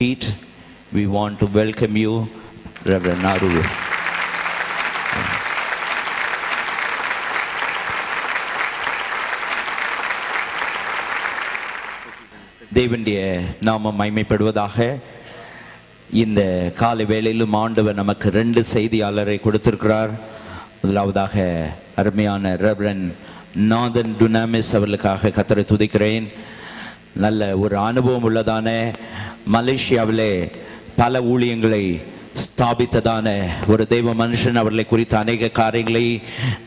We want to welcome you, Reverend Arul. தேவனுடைய நாமம் மகிமைப்படுவதாக. இந்த காலை வேளையிலும் ஆண்டவர் நமக்கு 2 செய்தியாளரை கொடுத்திருக்கிறார். முதலாவதாக அருமையான ரெவரண்ட் நாதன் டுனாமிஸ் அவர்களுக்காக கர்த்தரை துதிக்கிறேன். நல்ல ஒரு அனுபவம் உள்ளதான, மலேசியாவிலே பல ஊழியங்களை ஸ்தாபித்ததான ஒரு தெய்வ மனுஷன். அவர்களை குறித்த அநேக காரியங்களை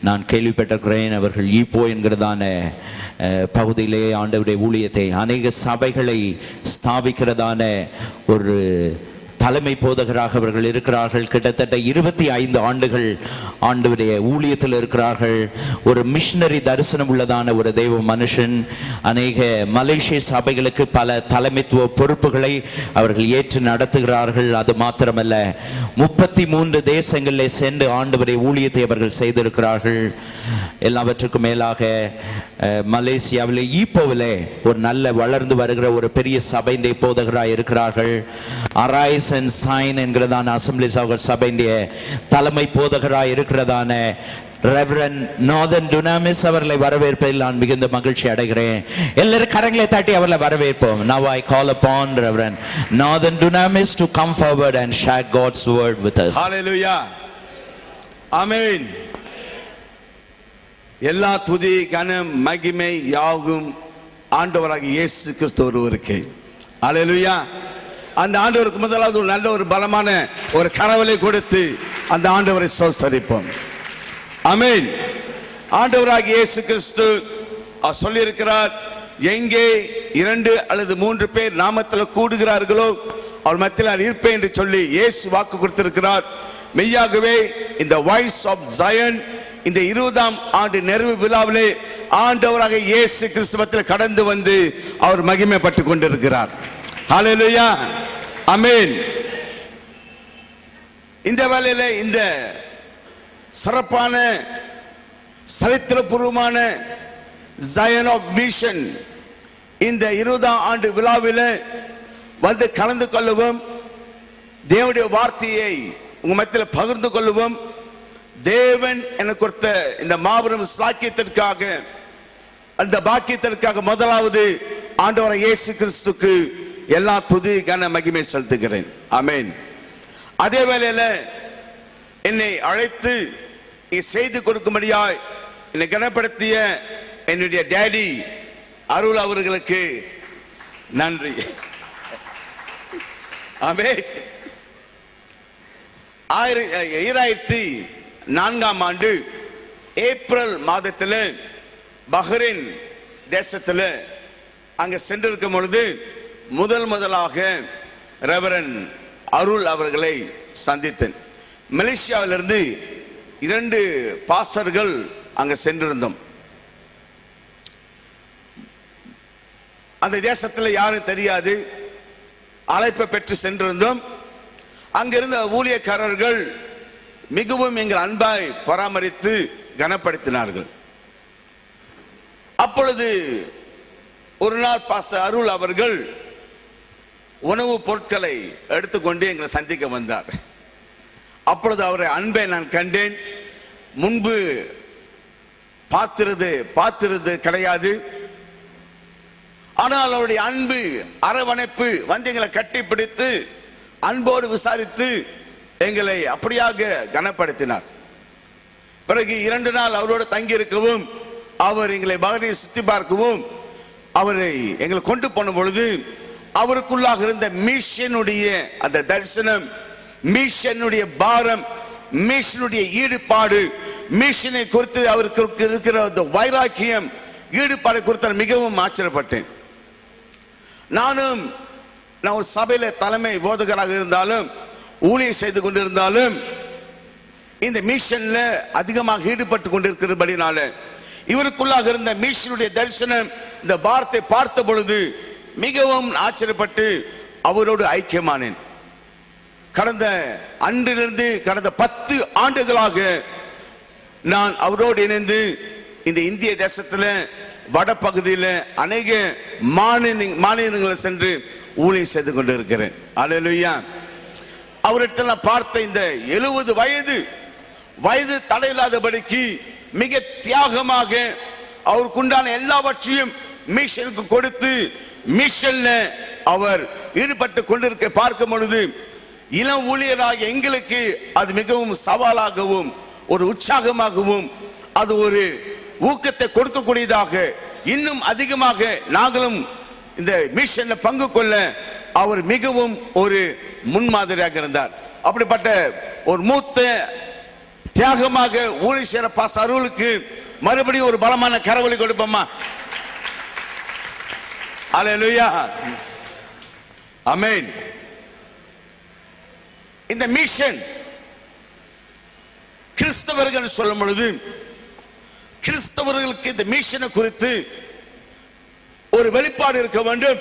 நான் கேள்விப்பட்டிருக்கிறேன். அவர்கள் ஈப்போ என்கிறதான பகுதியிலே ஆண்டவருடைய ஊழியத்தை, அநேக சபைகளை ஸ்தாபிக்கிறதான ஒரு தலைமை போதகராக அவர்கள் இருக்கிறார்கள். கிட்டத்தட்ட 25 ஆண்டுகள் ஆண்டவருடைய ஊழியத்தில் இருக்கிறார்கள். ஒரு மிஷனரி தரிசனம் உள்ளதான ஒரு தெய்வ மனுஷன். அநேக மலேசிய சபைகளுக்கு பல தலைமைத்துவ பொறுப்புகளை அவர்கள் ஏற்று நடத்துகிறார்கள். அது மாத்திரமல்ல, 33 தேசங்களில் சென்று ஆண்டவருடைய ஊழியத்தை அவர்கள் செய்திருக்கிறார்கள். எல்லாவற்றுக்கும் மேலாக மலேசியாவில் ஈப்போவிலே ஒரு நல்ல வளர்ந்து வருகிற ஒரு பெரிய சபையினுடைய போதகராக இருக்கிறார்கள். அரைஸ் அண்ட் சைன் என்கிறதான அசம்பிளிஸ் ஆஃப் சபையினுடைய தலைமை போதகராக இருக்கிறதான ரெவரண்ட் நாதன் டுனாமிஸ் அவர்களை வரவேற்பதில் நான் மிகுந்த மகிழ்ச்சி அடைகிறேன். எல்லாரும் கரங்களை தட்டி அவர்களை வரவேற்போம். Now I call upon Reverend Nathan Dunamis to come forward and share God's word with us. Hallelujah. Amen. எல்லா துதி கனம் மகிமை யாவும் ஆண்டவராகிய இயேசு கிறிஸ்து ஒருவருக்கே. ஹல்லேலூயா. அந்த ஆண்டவருக்கு முதலாவது ஒரு நல்ல ஒரு பலமான ஒரு கரவலை கொடுத்து அந்த ஆண்டவரை ஸ்தோத்திரிப்போம். ஆமென். ஆண்டவராகிய இயேசு கிறிஸ்து சொல்லியிருக்கிறார், எங்கே 2 அல்லது 3 பேர் நாமத்தில் கூடுகிறார்களோ அவர் மத்தியில் நான் இருப்பேன் என்று சொல்லி இயேசு வாக்கு கொடுத்திருக்கிறார். மெய்யாகவே இந்த வாய்ஸ் ஆஃப் ஜயன் இந்த 20ஆம் ஆண்டு நிறைவு விழாவிலே ஆண்டவராக இயேசு கிறிஸ்துவத்தில் கடந்து வந்து அவர் மகிமைப்பட்டு கொண்டிருக்கிறார். ஹல்லேலூயா. ஆமென். இந்த வேளையிலே இந்த சிறப்பான சரித்திரபூர்வமான ஜயன் ஆஃப் விஷன் இந்த 20ஆம் ஆண்டு விழாவில் வந்து கலந்து கொள்ளவும், தேவனுடைய வார்த்தையை உங்க மத்தியில் பகிர்ந்து கொள்ளவும், தேவன் எனக்கு கொடுத்த இந்த மாபெரும் சாக்கியத்திற்காக, அந்த பாக்கியத்திற்காக முதலாவது ஆண்டவராகிய இயேசு கிறிஸ்துவுக்கு எல்லா துதி கன மகிமை செலுத்துகிறேன். ஆமென். அதே வேளையில என்னை அழைத்து செய்து கொடுக்கும்படியாய் என்னை கனப்படுத்திய என்னுடைய டேடி அருள் அவர்களுக்கு நன்றி. ஆமென். 2004ஆம் ஆண்டு ஏப்ரல் மாதத்தில் பஹ்ரைன் தேசத்தில் அங்கே சென்றிருக்கும் பொழுது முதலாக ரெவரண்ட் அருள் அவர்களை சந்தித்தேன். மலேசியாவிலிருந்து 2 பாஸ்டர்கள் அங்கே சென்றிருந்தோம். அந்த தேசத்தில் யாரும் தெரியாது, அழைப்பை பெற்று சென்றிருந்தோம். அங்கிருந்த ஊழியக்காரர்கள் மிகவும் எங்கள் அன்பாய் பராமரித்து கனப்படுத்தினார்கள். அப்பொழுது ஒரு நாள் பாஸ்டர் அருள் அவர்கள் உணவுப் பொருட்களை எடுத்துக்கொண்டு எங்களை சந்திக்க வந்தார். அப்பொழுது அவரை அன்பை நான் கண்டேன். முன்பு பார்த்திருது கிடையாது. ஆனால் அவருடைய அன்பு, அரவணைப்பு வந்து எங்களை கட்டிப்பிடித்து அன்போடு விசாரித்து எங்களை அப்படியாக கனப்படுத்தினார். பிறகு 2 நாள் அவரோடு தங்கி இருக்கவும், அவர் எங்களை பஹ்ரைனை சுத்தி பார்க்கவும் அவரை எங்களை கொண்டு போன பொழுது அவருக்குள்ளாக இருந்த மிஷனுடைய அந்த தரிசனம், மிஷனுடைய பாரம், மிஷனுடைய ஈடுபாடு, மிஷனை குறித்து அவருக்கு இருக்கிற அந்த வைராக்கியம், ஈடுபாடு குறித்து மிகவும் ஆச்சரியப்பட்டேன். நான் ஒரு சபையில தலைமை போதகராக இருந்தாலும், ஊழியம் செய்து கொண்டிருந்தாலும், இந்த மிஷன்ல அதிகமாக ஈடுபட்டு கொண்டிருக்கிறபடினால இவருக்குள்ளாக இருந்த மிஷனுடைய தரிசனம், இந்த வார்த்தை பார்த்த பொழுது மிகவும் ஆச்சரியப்பட்டு அவரோடு ஐக்கியமானேன். கடந்த அன்றிலிருந்து கடந்த 10 ஆண்டுகளாக நான் அவரோடு இணைந்து இந்த இந்திய தேசத்தில் வடபகுதியில் அநேக மாநிலங்களை சென்று ஊழியம் செய்து கொண்டு இருக்கிறேன். அல்லேலூயா. அவரிடத்தில் நான் பார்த்த இந்த 70 வயது தடையில்லாதபடிக்கு மிக தியாகமாக அவருக்குண்டான எல்லாவற்றையும் மிஷனுக்கு கொடுத்து மிஷன்ல அவர் ஈடுபட்டு கொண்டிருக்க பார்க்கும் பொழுது இளம் ஊழியராக எங்களுக்கு அது மிகவும் சவாலாகவும் ஒரு உற்சாகமாகவும் அது ஒரு ஊக்கத்தை கொடுக்கக்கூடியதாக இன்னும் அதிகமாக நாங்களும் இந்த மிஷன்ல பங்கு கொள்ள அவர் மிகவும் ஒரு முன்மாதிரியாக இருந்தார். அப்படிப்பட்ட ஒரு மூத்த தியாகமாக ஊழிய செய்கிற பாஸ் அருளுக்கு மறுபடியும் ஒரு பலமான கரவொலி கொடுப்போமா? அல்லேலூயா, ஆமென். இந்த மிஷன் கிறிஸ்தவர்கள் சொல்லும் பொழுது கிறிஸ்தவர்களுக்கு இந்த மிஷனை குறித்து ஒரு வெளிப்பாடு இருக்க வேண்டும்,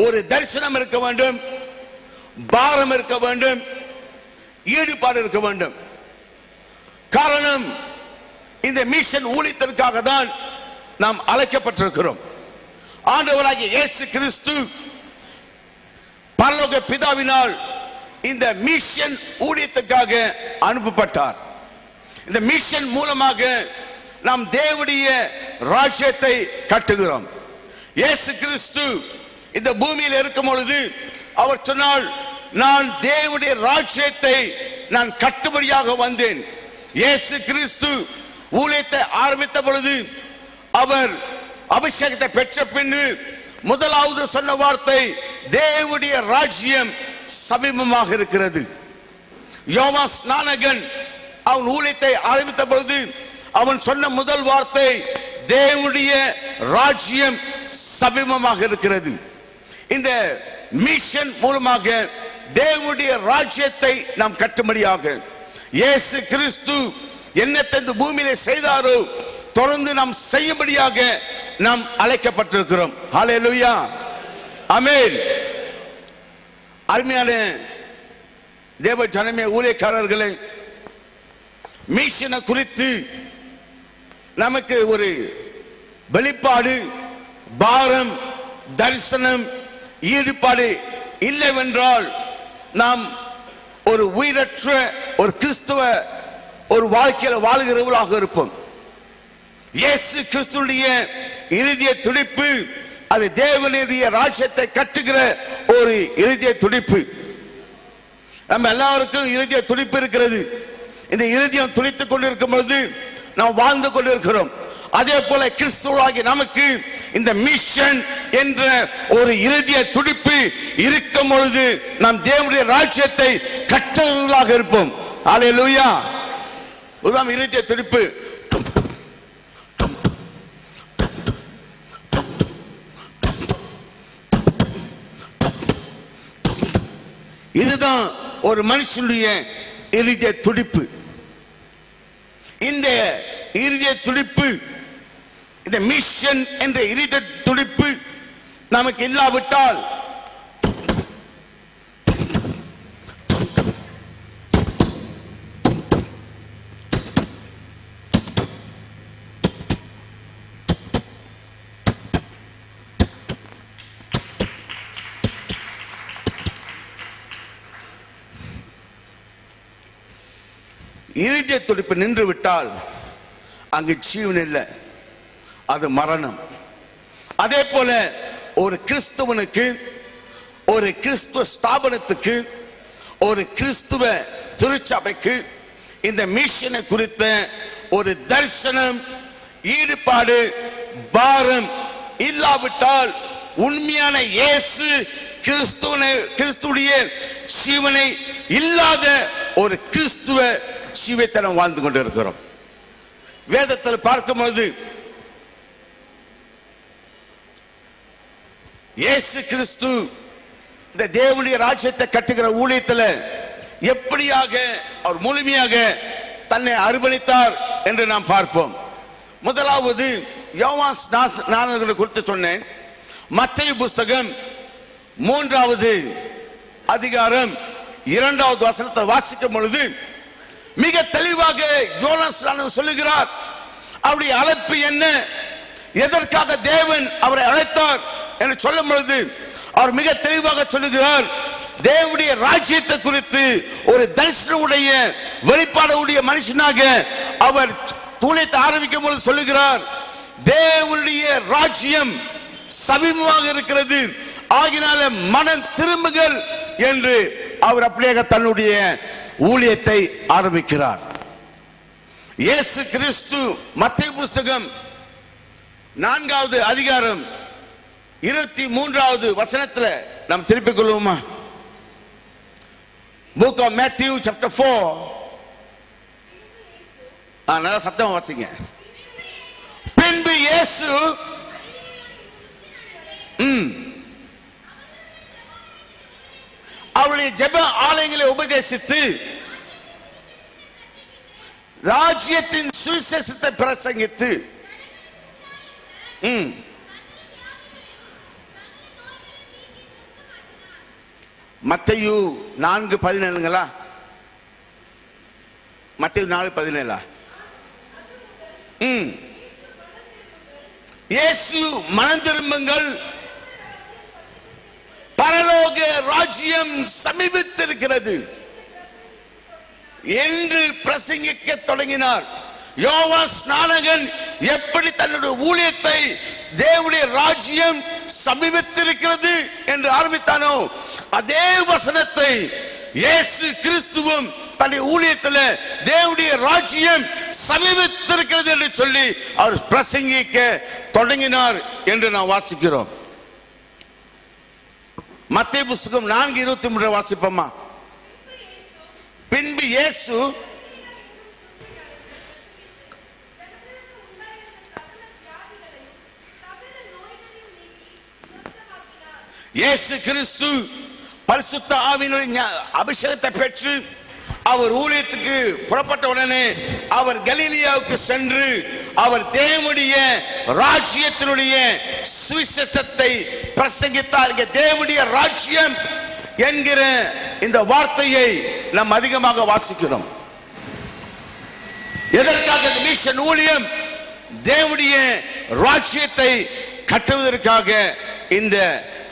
ஒரு தரிசனம் இருக்க வேண்டும், பாரம் இருக்க வேண்டும், ஈடுபாடு இருக்க வேண்டும். காரணம், இந்த மிஷன் ஊழியத்திற்காக தான் நாம் அழைக்கப்பட்டிருக்கிறோம். ஆண்டவராகிய இயேசு கிறிஸ்து பரலோக பிதாவினால் இந்த மிஷன் ஊழியத்துக்காக அனுப்பப்பட்டார். இந்த மிஷன் மூலமாக நாம் தேவனுடைய ராஜ்யத்தை கட்டுகிறோம். இயேசு கிறிஸ்து இந்த பூமியில் இருக்கும் பொழுது அவர் சொன்னால், நான் தேவனுடைய ராஜ்யத்தை நான் கட்டும்படியாக வந்தேன். இயேசு கிறிஸ்து ஊழியத்தை ஆரம்பித்த பொழுது அவர் அபிஷேகத்தை பெற்ற பின்னு முதலாவது சொன்ன வார்த்தை, தேவனுடைய ராஜ்யம் சமீபமாக இருக்கிறது. யோவான் ஸ்நானகன் அவன் ஊழியத்தை ஆரம்பித்த பொழுது அவன் சொன்ன முதல் வார்த்தை, தேவனுடைய ராஜ்யம் சமீபமாக இருக்கிறது. இந்த மிஷன் மூலமாக தேவனுடைய ராஜ்யத்தை நாம் கட்டும்படியாக இயேசு கிறிஸ்து என்னத்தை இந்த பூமியிலே செய்தாரோ தொடர்ந்து நாம் செய்யும்படியாக நாம் அழைக்கப்பட்டிருக்கிறோம். ஹல்லேலூயா, ஆமென். அருமையான தேவ ஜனமே, ஊழியக்காரர்களே, மிஷனை குறித்து நமக்கு ஒரு வெளிப்பாடு, பாரம், தரிசனம், ஈடுபாடு இல்லைவென்றால் நாம் ஒரு உயிரற்ற ஒரு கிறிஸ்துவ ஒரு வாழ்க்கையில் வாழுகிறவர்களாக இருப்போம். இயேசு கிறிஸ்துடைய இருதய துடிப்பு அது தேவனுடைய ராஜ்யத்தை கட்டுகிற ஒரு இருதய துடிப்பு. நம்ம எல்லாருக்கும் இருதய துடிப்பு இருக்கிறது. இந்த இருதயம் துடித்துக் கொண்டிருக்கும் பொழுது நாம் வாழ்ந்து கொண்டிருக்கிறோம். அதே போல கிறிஸ்துவாகிய நமக்கு இந்த மிஷன் என்ற ஒரு இருதய துடிப்பு இருக்கும் பொழுது நாம் தேவனுடைய ராஜ்யத்தை கற்றவர்களாக இருப்போம். அல்லேலூயா. உதாரணம், இருதய துடிப்பு இதுதான் ஒரு மனுஷனுடைய இருதய துடிப்பு. இந்த இருதய துடிப்பு, இந்த மிஷன் என்ற இருதய துடிப்பு நமக்கு இல்லாவிட்டால் இருதய துடிப்பு நின்று விட்டால் அங்கு ஜீவன் இல்லை, அது மரணம். அதே போல ஒரு கிறிஸ்துவனுக்கு, ஒரு கிறிஸ்துவ ஸ்தாபனத்துக்கு, ஒரு கிறிஸ்துவ திருச்சபைக்கு இந்த மிஷனை குறித்த ஒரு தரிசனம், ஈடுபாடு, பாரம் இல்லாவிட்டால் உண்மையான இயேசு கிறிஸ்துடைய ஜீவனை இல்லாத ஒரு கிறிஸ்துவ ஜீவத்தை நாம் வாழ்ந்து கொண்டிருக்கிறோம். வேதத்தில் பார்க்கும்போது இயேசு கிறிஸ்து இந்த தேவனுடைய ராஜ்யத்தை கட்டுகிற ஊழியத்தில் எப்படியாக அவர் முழுமையாக தன்னை அர்ப்பணித்தார் என்று நாம் பார்ப்போம். முதலாவது யோவான் ஸ்நானகனை குறித்து சொன்னேன். மத்தேயு புஸ்தகம் 3வது அதிகாரம் 2வது வசனத்தை வாசிக்கும் பொழுது மிக தெளிவாக யோவான் ஸ்நானகன் சொல்லுகிறார், அவருடைய அழைப்பு என்ன, எதற்காக தேவன் அவரை அழைத்தார் என்று சொல்லும் பொழுது அவர் மிக தெளிவாக சொல்லுகிறார். தேவனுடைய ராஜ்யத்தை குறித்து ஒரு தரிசனமுடைய வெளிப்பாடுடைய மனுஷனாக அவர் ஊழியத்தை ஆரம்பிக்கும் போது சொல்லுகிறார், தேவனுடைய ராஜ்யம் சமீபமாக இருக்கிறது, ஆகினால மனம் திரும்புங்கள் என்று அவர் அப்படியே தன்னுடைய ஊழியத்தை ஆரம்பிக்கிறார். இயேசு கிறிஸ்து மத்தேயு புஸ்தகம் 4வது அதிகாரம் 23வது வசனத்துல நாம் திருப்பிக் கொள்வோமா? Book of Matthew chapter 4. நல்லா சத்தமா வாசிங்க. பின்பு இயேசு அவருடைய ஜெப ஆலயங்களை உபதேசித்து ராஜ்யத்தின் சுவிசேஷத்தை பிரசங்கித்து மத்தேயு 4:17ங்களா? மத்தேயு 4:17. இயேசு மனம் திரும்புங்கள், பரலோக ராஜ்யம் சமீபித்திருக்கிறது என்று பிரசங்கிக்க தொடங்கினார். யோவான் ஸ்நானகன் எப்படி தன்னுடைய ஊழியத்தை தேவனுடைய ராஜ்யம் சமீபித்திருக்கிறது என்று ஆரம்பித்தானோ, அதே வசனத்தை இயேசு கிறிஸ்துவும் தன்னுடைய ஊழியத்தில் தேவனுடைய ராஜ்யம் சமீபித்திருக்கிறது என்று சொல்லி அவர் பிரசங்கிக்க தொடங்கினார் என்று நாம் வாசிக்கிறோம். மத்தேயு புஸ்தகம் 4:23 வாசிப்போமா? பின்பு இயேசு இயேசு கிறிஸ்து பரிசுத்த ஆவியினுடைய அபிஷேகத்தை பெற்று அவர் ஊழியத்துக்கு புறப்பட்ட உடனே அவர் கலிலேயாவுக்கு சென்று அவர் தேவனுடைய ராஜ்யத்தினுடைய சுவிசேஷத்தை பிரசங்கித்தார். தேவனுடைய ராஜ்யம் என்கிற இந்த வார்த்தையை நாம் அதிகமாக வாசிக்கிறோம். எதற்காக இந்த மிஷன் ஊழியம்? தேவனுடைய ராஜ்யத்தை கட்டுவதற்காக இந்த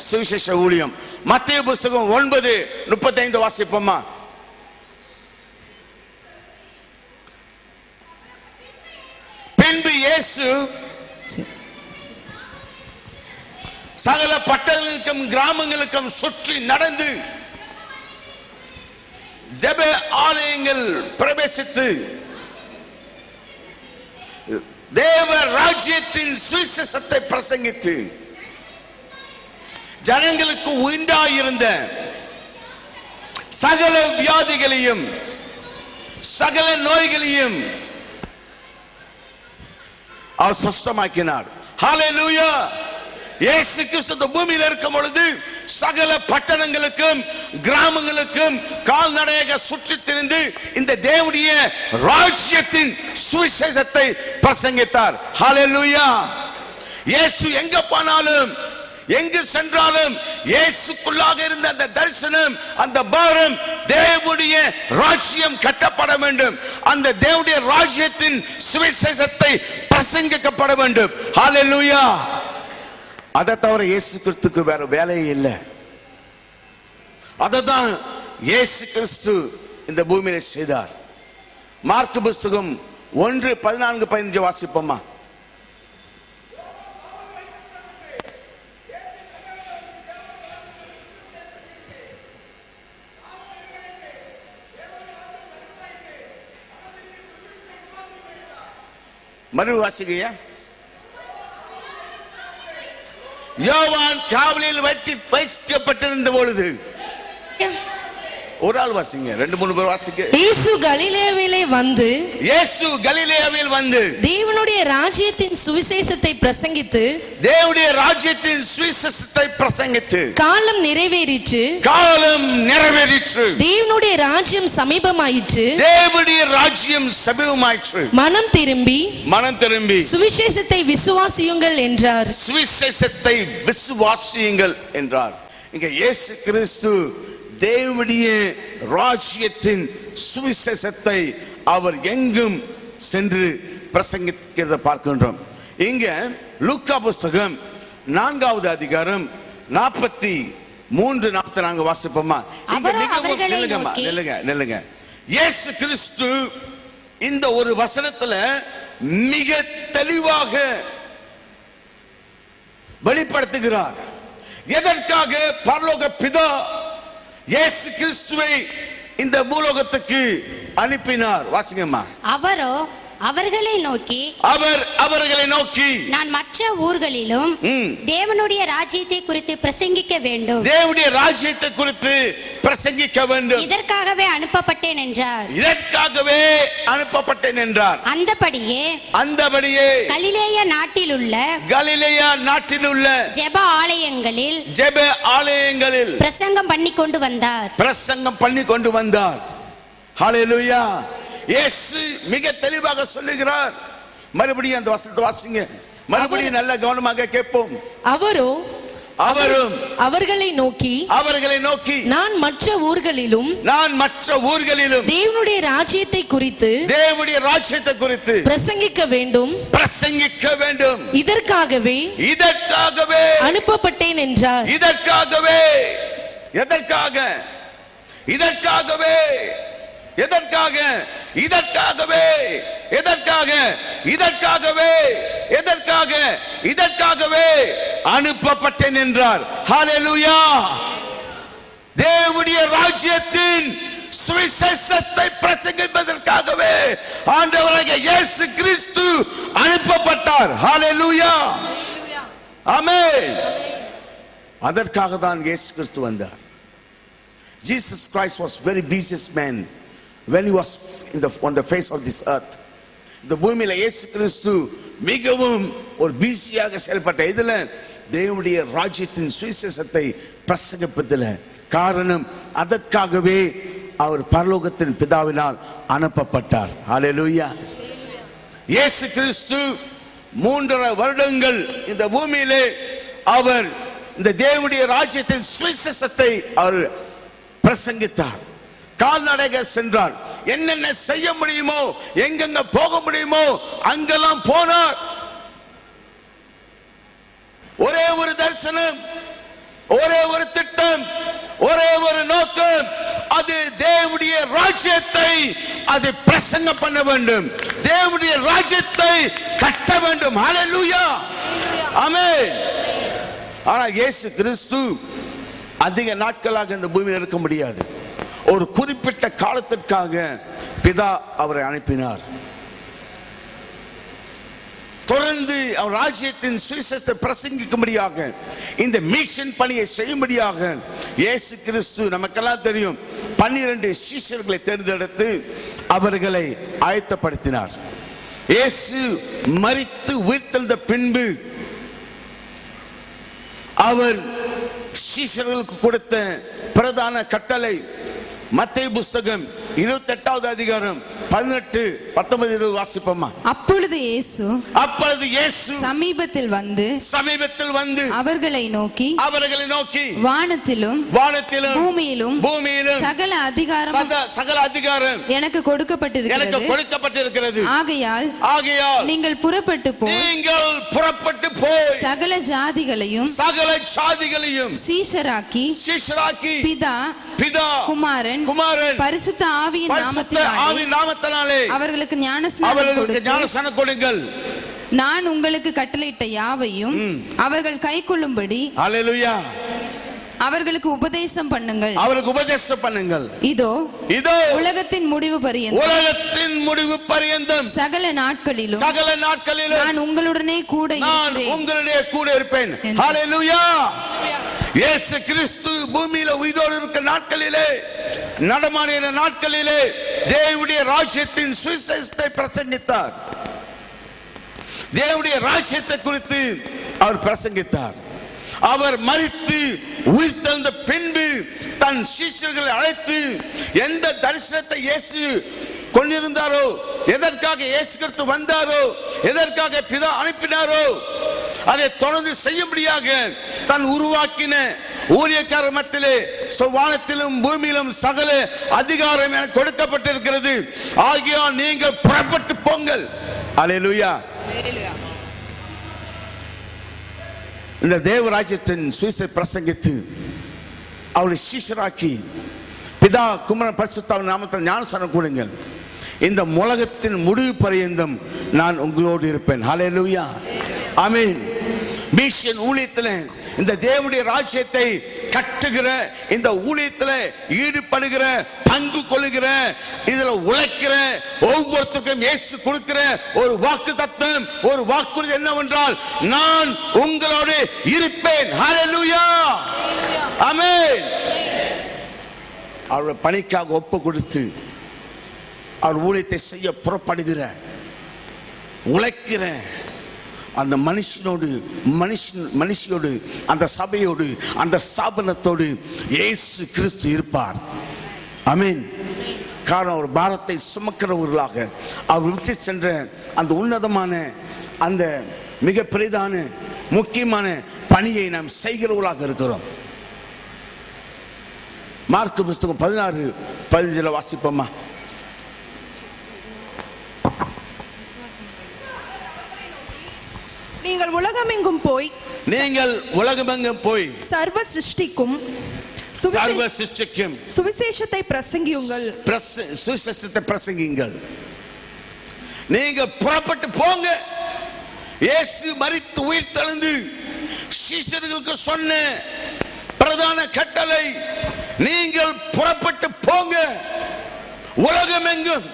சுவிசேஷ ஊழியம். மத்தேயு புஸ்தகம் 9:35 வாசிப்போமா? பின்பு இயேசு சகல பட்டணங்களுக்கும் கிராமங்களுக்கும் சுற்றி நடந்து ஜெப ஆலயங்கள் பிரவேசித்து தேவ ராஜ்யத்தின் சுவிசேஷத்தை பிரசங்கித்து ஜனங்களுக்கு உண்டாயிருந்த சகல வியாதிகளையும் சகல நோய்களையும் அவர் சுத்தமாக்கினார். ஹல்லேலூயா! இயேசு கிறிஸ்து பூமியில் இருக்கும் பொழுது சகல பட்டணங்களுக்கும் கிராமங்களுக்கும் கால்நடையாக சுற்றி திரிந்து இந்த தேவனுடைய ராஜ்யத்தின் சுவிசேஷத்தை பிரசங்கித்தார். ஹல்லேலூயா! இயேசு எங்க போனாலும் எங்கு சென்றாலும் இயேசுக்குள்ளாக இருந்த அந்த தரிசனம், அந்த பாரம், தேவனுடைய ராஜ்யம் கட்டப்பட வேண்டும், அந்த தேவனுடைய ராஜ்யத்தின் சுவிசேஷத்தை பிரசங்கிக்கப்பட வேண்டும். ஹல்லேலூயா! அதை தவிர இயேசு கிறிஸ்துக்கு வேற வேலையே இல்லை. அததான் இயேசு கிறிஸ்து இந்த பூமியில செய்தார். மார்க் புஸ்தகம் 1:14-15 வாசிப்போமா? மறு வாசிக்கையா? யோவான் காவலில் வைக்கப்பட்டிருந்த பொழுது, ஒரு ஆள் வாசிங்க, 2-3 பேர் வாசிங்க. இயேசு கலிலேயாவிலே வந்து தேவனுடைய ராஜ்யத்தின் சுவிசேஷத்தை பிரசங்கித்து காலம் நிறைவேறிற்று தேவனுடைய ராஜ்யம் சமீபமாயிற்று மனம் திரும்பி சுவிசேஷத்தை விசுவாசியுங்கள் என்றார். இங்க இயேசு கிறிஸ்து தேவனுடைய ராஜ்யத்தின் சுவிசேஷத்தை அவர் எங்கும் சென்று பிரசங்கிக்கிறத பார்க்கின்றோம். இங்க லூக்கா புஸ்தகம் 4வது அதிகாரம் 43-44 வாசிப்போமா? இங்க நில்லுங்க. இயேசு கிறிஸ்து இந்த ஒரு வசனத்துல மிக தெளிவாக வெளிப்படுத்துகிறார். எதற்காக பரலோக பிதா இயேசு கிறிஸ்துவை இந்த பூலோகத்துக்கு அனுப்பினார்? வாசிங்கம்மா. அவர்களை நோக்கி நான் மற்ற ஊர்களிலும் தேவனுடைய ராஜ்யத்தை குறித்து பிரசங்கிக்க வேண்டும். இதற்காகவே அனுப்பப்பட்டேன் என்றார். அந்தபடியே கலிலேயா நாட்டில் உள்ள ஜெப ஆலயங்களில் பிரசங்கம் பண்ணி கொண்டு வந்தார். ஹல்லேலூயா. இயேசு மிக தெளிவாக சொல்லுகிறார். மறுபடியும் அந்த வசனத்தை வாசிங்க. மறுபடியும் நல்ல கவனமாக கேட்போம். அவரும் அவர்களை நோக்கி நான் மற்ற ஊர்களிலும் தேவனுடைய ராஜ்யத்தை குறித்து பிரசங்கிக்க வேண்டும். இதற்காகவே அனுப்பப்பட்டேன் என்றார். இதற்காகவே அனுப்பப்பட்டேன் என்றார். ஹல்லேலூயா. தேவனுடைய ராஜ்யத்தின் சுவிசேஷத்தை பிரசங்கிப்பதற்காகவே ஆண்டவராகிய இயேசு கிறிஸ்து அனுப்பப்பட்டார். ஹல்லேலூயா. ஆமென். அதற்காக தான் இயேசு கிறிஸ்து வந்தார். Jesus Christ was very busiest man when he was on the face of this earth. இந்த பூமியில இயேசு கிறிஸ்து மிகவும் ஒரு பிஸியாக செயல்பட்ட இதுல தேவனுடைய ராஜ்யத்தின் சுவிசேஷத்தை பிரசங்கிப்பதில். காரணம் அதற்காகவே அவர் பரலோகத்தின் பிதாவினால் அனுப்பப்பட்டார். ஹல்லேலூயா. இயேசு கிறிஸ்து 3.5 வருடங்கள் இந்த பூமியிலே அவர் இந்த தேவனுடைய ராஜ்யத்தின் சுவிசேஷத்தை அவர் பிரசங்கித்தார். கால்நடையாக சென்றார். என்னென்ன செய்ய முடியுமோ, எங்கெங்க போக முடியுமோ அங்கெல்லாம் போனார். ஒரே ஒரு தரிசனம், ஒரே ஒரு திட்டம், ஒரே ஒரு நோக்கம். அது தேவனுடைய ராஜ்யத்தை அது பிரசங்க பண்ண வேண்டும், தேவனுடைய ராஜ்யத்தை கட்ட வேண்டும். ஹல்லேலூயா. ஆமென். ஆனா இயேசு கிறிஸ்து அதிக நாட்களாக இந்த பூமியில் இருக்க முடியாது. ஒரு குறிப்பிட்ட காலத்திற்காக பிதா அவரை அனுப்பினார். தொடர்ந்து அவர் ராஜ்யத்தின் சுவிசேஷத்தை பிரசங்கிக்கும்படியாக, இந்த மிஷன் பணியை செய்யும்படியாக இயேசு கிறிஸ்து நமக்கெல்லாம் தெரியும் 12 சீஷர்களை தேர்ந்தெடுத்து அவர்களை ஆயத்தப்படுத்தினார். இயேசு மரித்து உயிர்த்தெழுந்த பின்பு அவர் சீஷர்களுக்கு கொடுத்த பிரதான கட்டளை மத்தேயு புஸ்தகம் 28வது அதிகாரம் 18-19 வாசிப்போமா. அப்பொழுது இயேசு சமீபத்தில் வந்து அவர்களை நோக்கி வானத்திலும் பூமியிலும் சகல அதிகாரம் எனக்கு கொடுக்கப்பட்டிருக்கிறது. ஆகையால் நீங்கள் புறப்பட்டு போய் சகல ஜாதிகளையும் சீஷராக்கி பிதா குமாரன் பரிசுத்த ஆவியின் நாமத்தினாலே அவர்களுக்கு ஞானஸ்நானம் கொடுங்கள். நான் உங்களுக்கு கட்டளையிட்ட யாவையும் அவர்கள் கைக்கொள்ளும்படி ஹல்லேலூயா அவர்களுக்கு உபதேசம் பண்ணுங்கள். இதோ உலகத்தின் முடிவு பரியந்தம் சகல நாட்களிலும் நான் உங்களுடனே கூட இருப்பேன். ஹல்லேலூயா. இயேசு கிறிஸ்து பூமியில உயிரோடு இருக்க நாட்களிலே, நடமாடின நாட்களிலே தேவனுடைய ராஜ்யத்தின் சுவிசேஷத்தை பிரசங்கித்தார். தேவனுடைய ராஜ்யத்தை குறித்து அவர் பிரசங்கித்தார். அவர் மரித்து உயிர்த்தெழுந்த பின்பு தன் சீஷர்களை அழைத்து எந்த தரிசனத்தை இயேசு கொண்டிருந்தாரோ, எதற்காக இயேசு கிறிஸ்து வந்தாரோ, எதற்காக பிதா அனுப்பினாரோ அதை தொடர்ந்து செய்யும்படியாக தன் உருவாக்கின ஊழியக்காரர் மத்தியிலே வானத்திலும் பூமியிலும் சகல அதிகாரம் எனக்கு கொடுக்கப்பட்டிருக்கிறது. ஆகையால் நீங்கள் புறப்பட்டு போங்கள். அல்லேலூயா. இந்த தேவராஜ்யத்தின் சுவிசேஷத்தை பிரசங்கித்து அவளை சீஷராக்கி பிதா குமாரன் பரிசுத்தாவின் நாமத்தில் ஞானஸ்நானம் கொடுங்கள். இந்த உலகத்தின் முடிவு பரியந்தம் நான் உங்களோடு இருப்பேன். ஹல்லேலூயா, ஆமென். மிஷன் ஊழியத்தில் இந்த தேவனுடைய ராஜ்யத்தை கட்டுகிற இந்த ஊழியத்தில் ஈடுபடுகிற பங்கு கொள்ளுகிற இதுல உழைக்கிற ஒவ்வொருத்தருக்கும் இயேசு கொடுக்கிற ஒரு வாக்கு தத்தம், ஒரு வாக்குறுதி என்னவென்றால், நான் உங்களோடு இருப்பேன். ஹல்லேலூயா, ஆமென். அவருடைய பணிக்காக ஒப்பு கொடுத்து அவர் ஊழியத்தை செய்ய புறப்படுகிற உழைக்கிற அந்த மனுஷியோடு அந்த சபையோடு அந்த ஸ்தாபனத்தோடு இயேசு கிறிஸ்து இருப்பார். ஆமென். காரணம், ஒரு பாரத்தை சுமக்கிறவர்களாக அவர் விட்டு சென்ற அந்த உன்னதமான அந்த மிக பெரிதான முக்கியமான பணியை நாம் செய்கிறவர்களாக இருக்கிறோம். மார்க்கு புத்தகம் 16:15 வாசிப்போமா? நீங்கள் உலகமெங்கும் போய் சர்வ சிருஷ்டிக்கும் சுவிசேஷத்தை பிரசங்கியுங்கள். நீங்க புறப்பட்டு போங்க. இயேசு மரித்து உயிர்த்தெழுந்து சீஷர்களுக்கு சொன்ன பிரதான கட்டளை, நீங்கள் புறப்பட்டு போங்க. உலகமெங்கும்,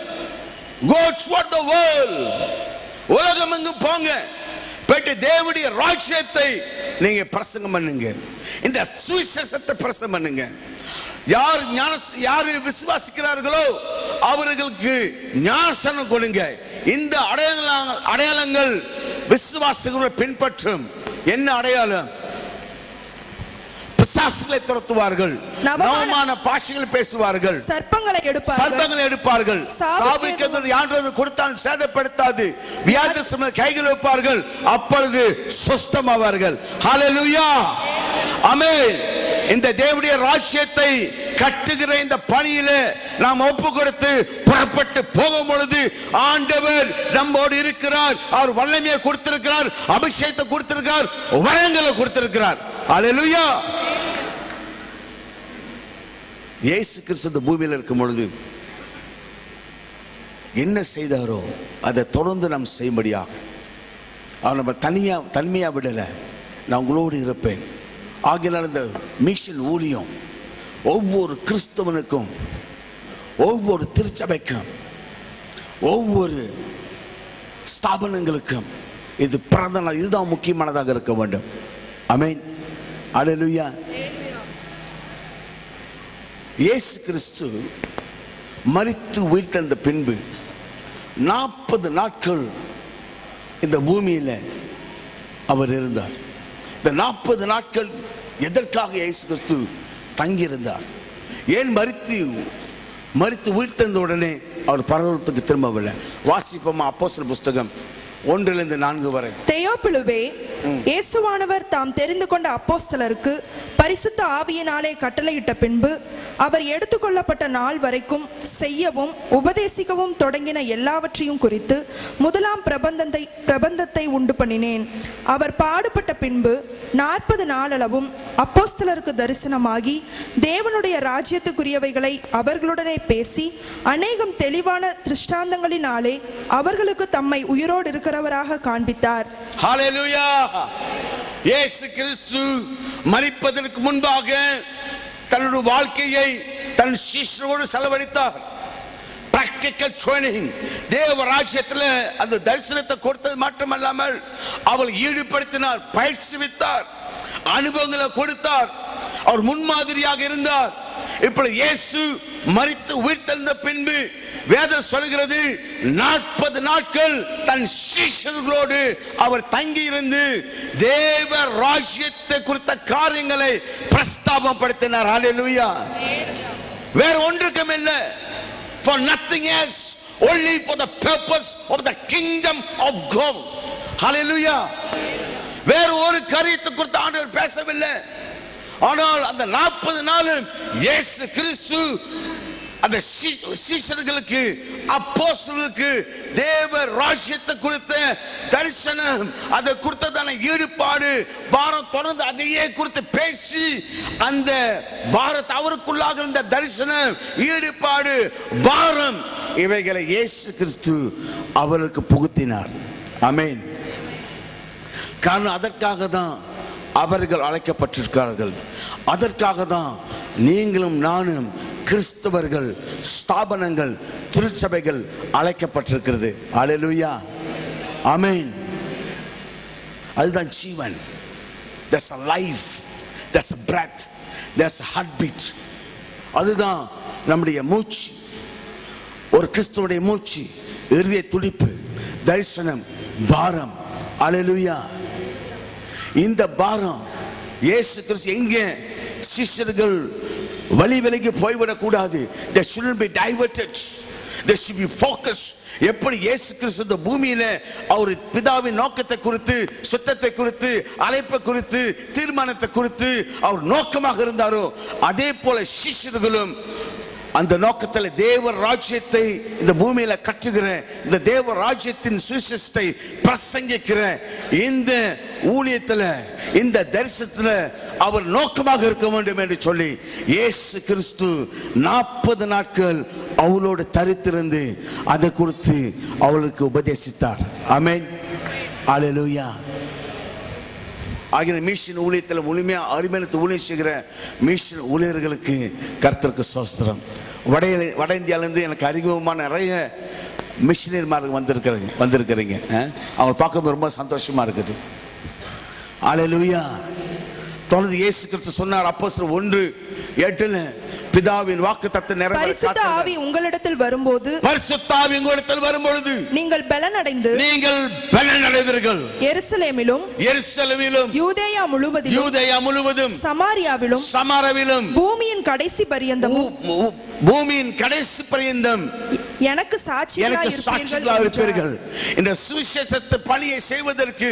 go throughout the world. உலகமெங்கும் போங்க, போயிட்டு தேவனுடைய ராஜ்யத்தை நீங்க பிரசங்கம் பண்ணுங்க. இந்த சுவிசேஷத்தை பிரசங்கம் பண்ணுங்க. யார் விசுவாசிக்கிறார்களோ அவர்களுக்கு ஞானஸ்நானம் கொடுங்க. இந்த அடையாளங்கள் விசுவாசிகளை பின்பற்றும். என்ன அடையாளம்? பிசாசுகளை துரத்துவார்கள், நவமான பாஷைகள் பேசுவார்கள், சர்ப்பங்களை எடுப்பார்கள், சாவுக்கு யான்றது கொடுத்தால் சேதப்படுத்தாது, வியாதி கைகள் வைப்பார்கள், அப்பொழுது சுஸ்தமாவார்கள். ஹல்லேலூயா, ஆமென். இந்த தேவனுடைய ராஜ்யத்தை கட்டுகிற இந்த பணியில நாம் ஒப்பு கொடுத்து புறப்பட்டு போகும் பொழுது ஆண்டவர் நம்மோடு இருக்கிறார். அவர் வல்லமையை கொடுத்திருக்கிறார், அபிஷேகத்தை கொடுத்திருக்கிறார், வரங்களை கொடுத்திருக்கிறார். ஹல்லேலூயா. இயேசு கிறிஸ்து பூமியில் இருக்கும் பொழுது என்ன செய்தாரோ அதை தொடர்ந்து நாம் செய்யும்படியாக அவர் நம்ம தனிமையா விடல. நான் உங்களோடு இருப்பேன். ஆகினால் இந்த மிஷன் ஊழியம் ஒவ்வொரு கிறிஸ்தவனுக்கும், ஒவ்வொரு திருச்சபைக்கும், ஒவ்வொரு ஸ்தாபனங்களுக்கும் இது பிரதான, இதுதான் முக்கியமானதாக இருக்க வேண்டும். ஆமென். ஹல்லேலூயா. இயேசு கிறிஸ்து மரித்து உயிர்த்தெழுந்த பின்பு 40 நாட்கள் இந்த பூமியில அவர் இருந்தார். இந்த 40 நாட்கள் எதற்காக இயேசு கிறிஸ்து தங்கியிருந்தார்? ஏன் மரித்து உயிர்த்தெழுந்த உடனே அவர் பரலோகத்துக்கு திரும்பவில்லை? வாசிப்போமா அப்போஸ்தலர் புஸ்தகம் 1-4 வரை. தெயோப்பிலுவே, இயேசுவானவர் தாம் தெரிந்து கொண்ட அப்போஸ்தலருக்கு பரிசுத்த ஆவியினாலே கட்டளையிட்ட பின்பு அவர் எடுத்துக்கொள்ளப்பட்ட நாள் வரைக்கும் செய்யவும் உபதேசிக்கவும் தொடங்கின எல்லாவற்றையும் குறித்து முதலாம் பிரபந்தத்தை உண்டு பண்ணினேன். அவர் பாடுபட்ட பின்பு 40 நாளளவும் அப்போஸ்தலருக்கு தரிசனமாகி தேவனுடைய ராஜ்யத்துக்குரியவைகளை அவர்களுடனே பேசி அநேகம் தெளிவான திருஷ்டாந்தங்களினாலே அவர்களுக்கு தம்மை உயிரோடு இருக்கிறவராக காண்பித்தார். ஹல்லேலூயா. இயேசு கிறிஸ்து மரிப்பதற்கு முன்பாக தன்னுடைய வாழ்க்கையை தன் சீஷரோடு செலவழித்தார். Practical training. தேவ ராஜ்யத்தில் அந்த தரிசனத்தை கொடுத்தது மட்டுமல்லாமல் அவள் ஈடுபடுத்தினார், பயிற்சிவித்தார், அனுபவங்களை கொடுத்தார். அவர் முன்மாதிரியாக இருந்தார். இப்படி இயேசு மரித்து உயிர்த்தெழுந்த பின்பு வேதம் சொல்கிறது 40 நாட்கள் தன் சீஷர்களோடு அவர் தங்கி இருந்து தேவ ராஜ்யத்தை குறித்த காரியங்களை பிரஸ்தாபப்படுத்தினார். ஹல்லேலூயா. வேற ஒன்றுக்கும் இல்லை. For nothing else, only for the purpose of the kingdom of God. Hallelujah. வேற ஒரு காரியத்தை குறித்து ஆண்டவர் பேசவில்லை. ஆனால் அந்த 40 நாளும் இயேசு கிறிஸ்து அந்த சீஷர்களுக்கு அப்போஸ்தலர்களுக்கு தேவ ராஜ்யத்தை குறித்த தரிசனம், அதை குறித்ததான ஈடுபாடு, பாரம் தொடர்ந்து அதையே குறித்து பேசி அந்த பாரத் அவருக்குள்ளாக இருந்த தரிசனம், ஈடுபாடு, பாரம், இவைகளை இயேசு கிறிஸ்து அவருக்கு புகுத்தினார். ஆமென். காரணம் அதற்காக தான் அவர்கள் அழைக்கப்பட்டிருக்கிறார்கள். அதற்காக தான் நீங்களும் நானும் கிறிஸ்தவர்கள், ஸ்தாபனங்கள், திருச்சபைகள் அழைக்கப்பட்டிருக்கிறது. அல்லேலூயா, ஆமென். அதுதான் ஜீவன். There's a life, there's a breath, there's a heartbeat. அதுதான் நம்முடைய மூச்சு. ஒரு கிறிஸ்துவுடைய மூச்சு, இருதய துடிப்பு, தரிசனம், பாரம். அல்லேலூயா. இந்த பாரம் இயேசு கிறிஸ்து எங்கே சிஷ்யர்கள் வழி விலகி போய்விடக் கூடாது. They shouldn't be diverted. They should be focused. எப்படி இயேசு கிறிஸ்து இந்த பூமியில அவர் பிதாவின் நோக்கத்தை குறித்து, சுத்தத்தை குறித்து, அழைப்பை குறித்து, தீர்மானத்தை குறித்து அவர் நோக்கமாக இருந்தாரோ, அதே போல சிஷ்யர்களும் அந்த நோக்கத்தில் தேவ ராஜ்யத்தை இந்த பூமியில கட்டுகிற, இந்த தேவ ராஜ்யத்தின் சுவிசேஷத்தை பிரசங்கிக்கிற இந்த ஊழியத்தில், இந்த தரிசனத்தில் அவர் நோக்கமாக இருக்க வேண்டும் என்று சொல்லி இயேசு கிறிஸ்து 40 நாட்கள் அவளோடு தரித்திருந்து அதை குறித்து அவளுக்கு உபதேசித்தார். ஆமென், அல்லேலூயா. ஆகிய மிஷன் ஊழியத்தில் முழுமையா அருமையான ஊழியம் செய்கிற மிஷன் ஊழியர்களுக்கு கர்த்தருக்கு ஸ்தோத்திரம். வட இந்தியாவிலேருந்து எனக்கு அறிமுகமான நிறைய மிஷனரிமார்கள் வந்திருக்கிறீங்க. அவங்க பார்க்கும்போது ரொம்ப சந்தோஷமா இருக்குது. அல்லேலூயா. தொடர்ந்து இயேசு கிறிஸ்து சொன்னார், அப்போஸ்தலர் 1:8, பிதாவின் வாக்குத்தத்தம் நிறைவேற பரிசுத்த ஆவி உங்களிடத்தில் வரும்போது, பரிசுத்த ஆவி உங்களிடத்தில் வரும்பொழுது நீங்கள் பலனடைவீர்கள். எருசலேமிலும் யூதேயா முழுவதும் சமாரியாவிலும் பூமியின் கடைசி பரியந்தம் எனக்கு சாட்சிகளாக இருப்பீர்கள். இந்த சுவிசேஷத்தை பணியை செய்வதற்கு,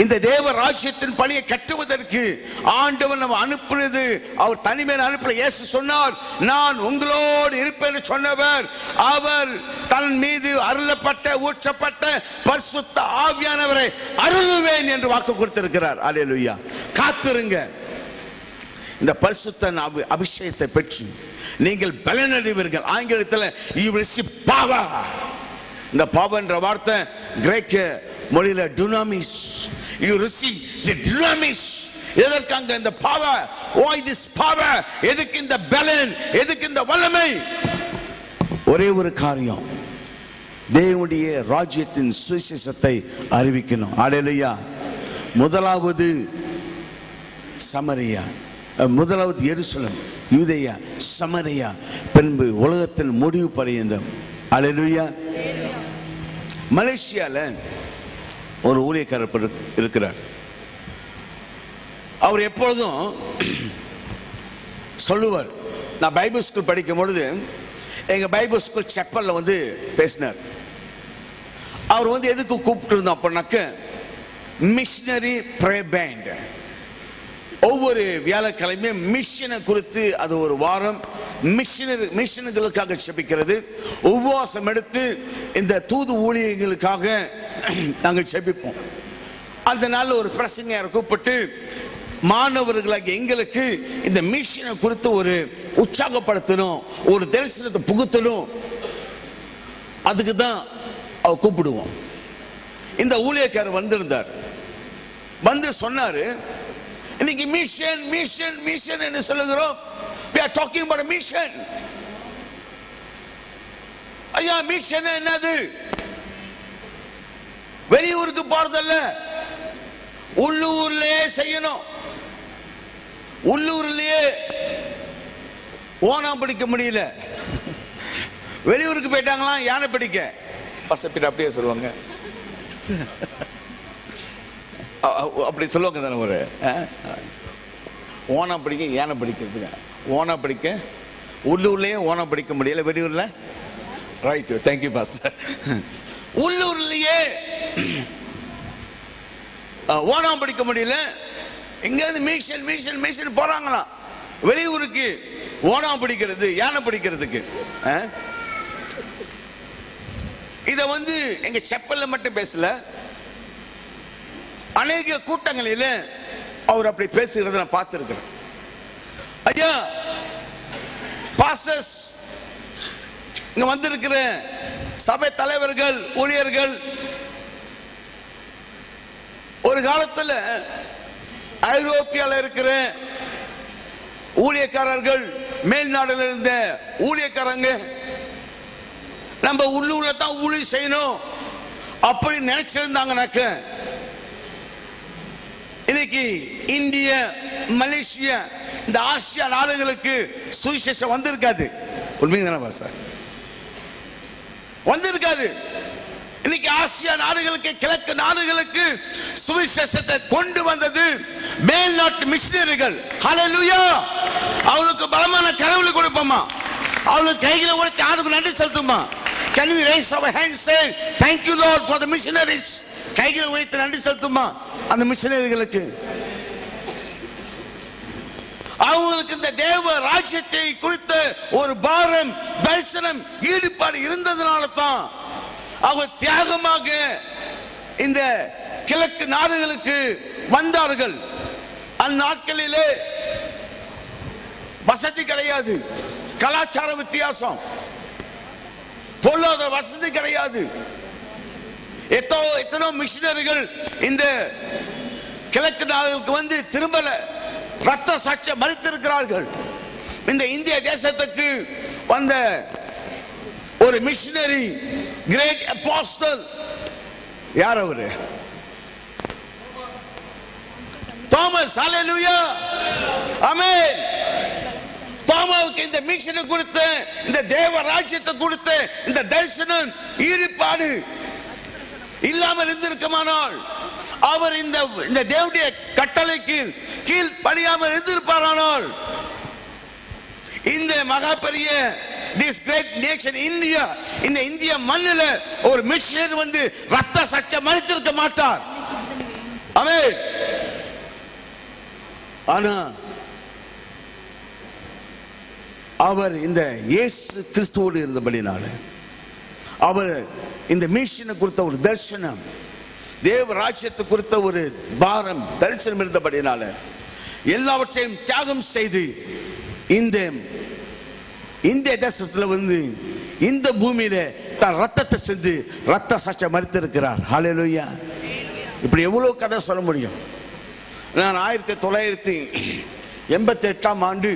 இந்த தேவ ராஜ்யத்தின் பணியை கட்டுவதற்கு ஆண்டவர் நம்ம அனுப்புனது, அவர் தனிமையில் அனுப்பல. இயேசு சொன்னார், நான் உங்களோடு இருப்பேன் சொன்னவர், அவர் தன் மீது அருளப்பட்ட ஊற்றப்பட்ட பரிசுத்த ஆவியானவரை அருளுவேன் என்று வாக்கு கொடுத்திருக்கிறார். அல்லேலூயா. காத்திருங்க. இந்த பரிசுத்த அபிஷேகத்தை பெற்று நீங்கள் பலனடைவீர்கள். ஆங்கிலத்தில் you will receive power. இந்த power என்ற வார்த்தை கிரேக்க மொழியில dunamis. You receive the dunamis. எதற்காக இந்த power? Why this power? எதுக்கு இந்த பலன்? எதுக்கு இந்த வல்லமை? ஒரே ஒரு காரியம், தேவனுடைய ராஜ்யத்தின் சுவிசேஷத்தை அறிவிக்கணும். அல்லேலூயா. முதலாவது சமரியா, முதலாவது எருசலேம், யூதேயா, சமரியா, பின்பு உலகத்தின் முடிவு பரியந்தம். அல்லேலூயா. மலேசியால ஒரு ஊழியக்காரர் இருக்கிறார். அவர் எப்பொழுதும் சொல்லுவார், நான் பைபிள் ஸ்கூல் படிக்கும் பொழுது எங்க பைபிள் ஸ்கூல் செப்பல்ல வந்து பேசினார். அவர் எதுக்கு கூப்பிட்டு இருந்தோம் அப்படின்னாக்க, மிஷனரி ப்ரே பேண்ட். ஒவ்வொரு வியாழக்கிழமையும் மிஷனை குறித்து அது ஒரு வாரம் மிஷனுகளுக்காக செபிக்கிறது, உபவாசம் எடுத்து இந்த தூது ஊழியர்களுக்காக நாங்கள் செபிப்போம். அந்த நாள் ஒரு பிரசங்கரை கூப்பிட்டு மாணவர்களாக எங்களுக்கு இந்த மிஷனை குறித்து ஒரு உற்சாகப்படுத்தணும், ஒரு தரிசனத்தை புகுத்தணும். அதுக்கு தான் அவர் கூப்பிடுவோம். இந்த ஊழியக்காரர் வந்திருந்தார். வந்து சொன்னாரு, இன்னைக்கு மிஷன் மிஷன் மிஷன் என்று சொல்லுகிறோம். we are talking about a mission. ஐயா, மிஷன் என்னது? வெளியூருக்கு போறதல்ல, உள்ளூர்லயே செய்யணும். உள்ளூர்லயே ஓனா பிடிக்க முடியல, வெளியூருக்கு போயிட்டாங்களாம் யானை பிடிக்க. பசப்பிட்டு அப்படியே சொல்லுவாங்க, அப்படி சொல்லுவாங்க தானே. ஒரு ஓனா பிடிக்க யானை பிடிக்கிறதுக்கு, ஓனா பிடிக்க உள்ளூர்லயே ஓனா பிடிக்க முடியல, வெளியூர்ல. Right, thank you pastor. உள்ளூர்லயே ஓனா பிடிக்க முடியல, இங்க இருந்து மிஷன் மிஷன் மிஷன் போறாங்களாம். வெளியூருக்கு ஓணம் பிடிக்கிறது, யானை பிடிக்கிறதுக்கு. இத வந்து எங்க செப்பல்ல மட்டும் பேசல, அநேக கூட்டங்களில் அவர் அப்படி பேசுகிறத நான் பார்த்திருக்கிறேன். ஐயா பாஸ்டர்ஸ், இங்க வந்திருக்கிற சபை தலைவர்கள், ஊழியர்கள், ஒரு காலத்துல ஐரோப்பியால இருக்கிற ஊழியக்காரர்கள், மேல்நாடுல இருந்த ஊழியக்காரங்க நம்ம உள்ளூர்ல தான் ஊழியம் செய்யணும் அப்படி நினைச்சிருந்தாங்கனாக்க இன்னைக்கு இந்திய, மலேசியா, இந்த ஆசியா நாடுகளுக்கு சுவிசேஷம் வந்திருக்காது. உண்மைதானே சார்? வந்திருக்காது. இன்னைக்கு ஆசியா நாடுகளுக்கு, கிழக்கு நாடுகளுக்கு சுவிசேஷத்தை கொண்டு வந்தது மேல்நாட்டு மிஷனரிகள். ஹல்லேலூயா! அவளுக்கு பலமான கரங்களை கொடுப்போமா? அவளுக்கு கைகளை உடைத்து ஆண்டுக்கு நன்றி செலுத்துமா? Can we raise our hands, say thank you Lord for the missionaries? கைகளை உடைத்து நன்றி செலுத்துமா அந்த மிஷனரிகளுக்கு? அவங்களுக்கு இந்த தேவ ராஜ்யத்தை குறித்த ஒரு பாரம், தரிசனம், ஈடுபாடு இருந்ததுனால தான் அவங்க தியாகமாக இந்த கிழக்கு நாடுகளுக்கு வந்தார்கள். அந்நாட்களிலே வசதி கிடையாது, கலாச்சார வித்தியாசம், பொருளாதார வசதி கிடையாது. எத்தனோ மிஷனரிகள் இந்த கிழக்கு நாடுகளுக்கு வந்து திரும்பல, ரத்த சாட்சியம் மறித்திருக்கிறார்கள். இந்த இந்திய தேசத்துக்கு வந்த ஒரு மிஷனரி, கிரேட் அப்போஸ்டல், யார் அவரு? தாமஸ். ஹல்லேலூயா! ஆமென். தாமாவுக்கு இந்த மிஷனை கொடுத்த, இந்த தேவ ராஜ்யத்தை கொடுத்த இந்த தரிசனம், ஈடுபாடு இல்லாமல் இருந்திருக்குமானால், அவர் இந்த தேவனுடைய கட்டளைக்கு கீழ் படியாமல் இருந்திருப்பாரானால், இந்த மகா பெரிய this great nation India, இந்த இந்திய மண்ணில் ஒரு மிஷனரி வந்து ரத்த சாட்சியம் மறித்திருக்க மாட்டார். ஆமென். ஆனா அவர் இந்த இயேசு கிறிஸ்துவோடு இருந்தபடினால, அவர் இந்த மிஷனை குறித்த ஒரு தரிசனம், தேவ ராஜ்யத்தை குறித்த ஒரு பாரம், தரிசனம் இருந்தபடினால எல்லாவற்றையும் தியாகம் செய்து இந்த இந்திய தேசத்துல வந்து இந்த பூமியில தன் ரத்தத்தை சென்று ரத்த சாட்சியம் மறித்திருக்கிறார். ஹல்லேலூயா! இப்படி எவ்வளவு கதை சொல்ல முடியும். நான் 1988 ஆண்டு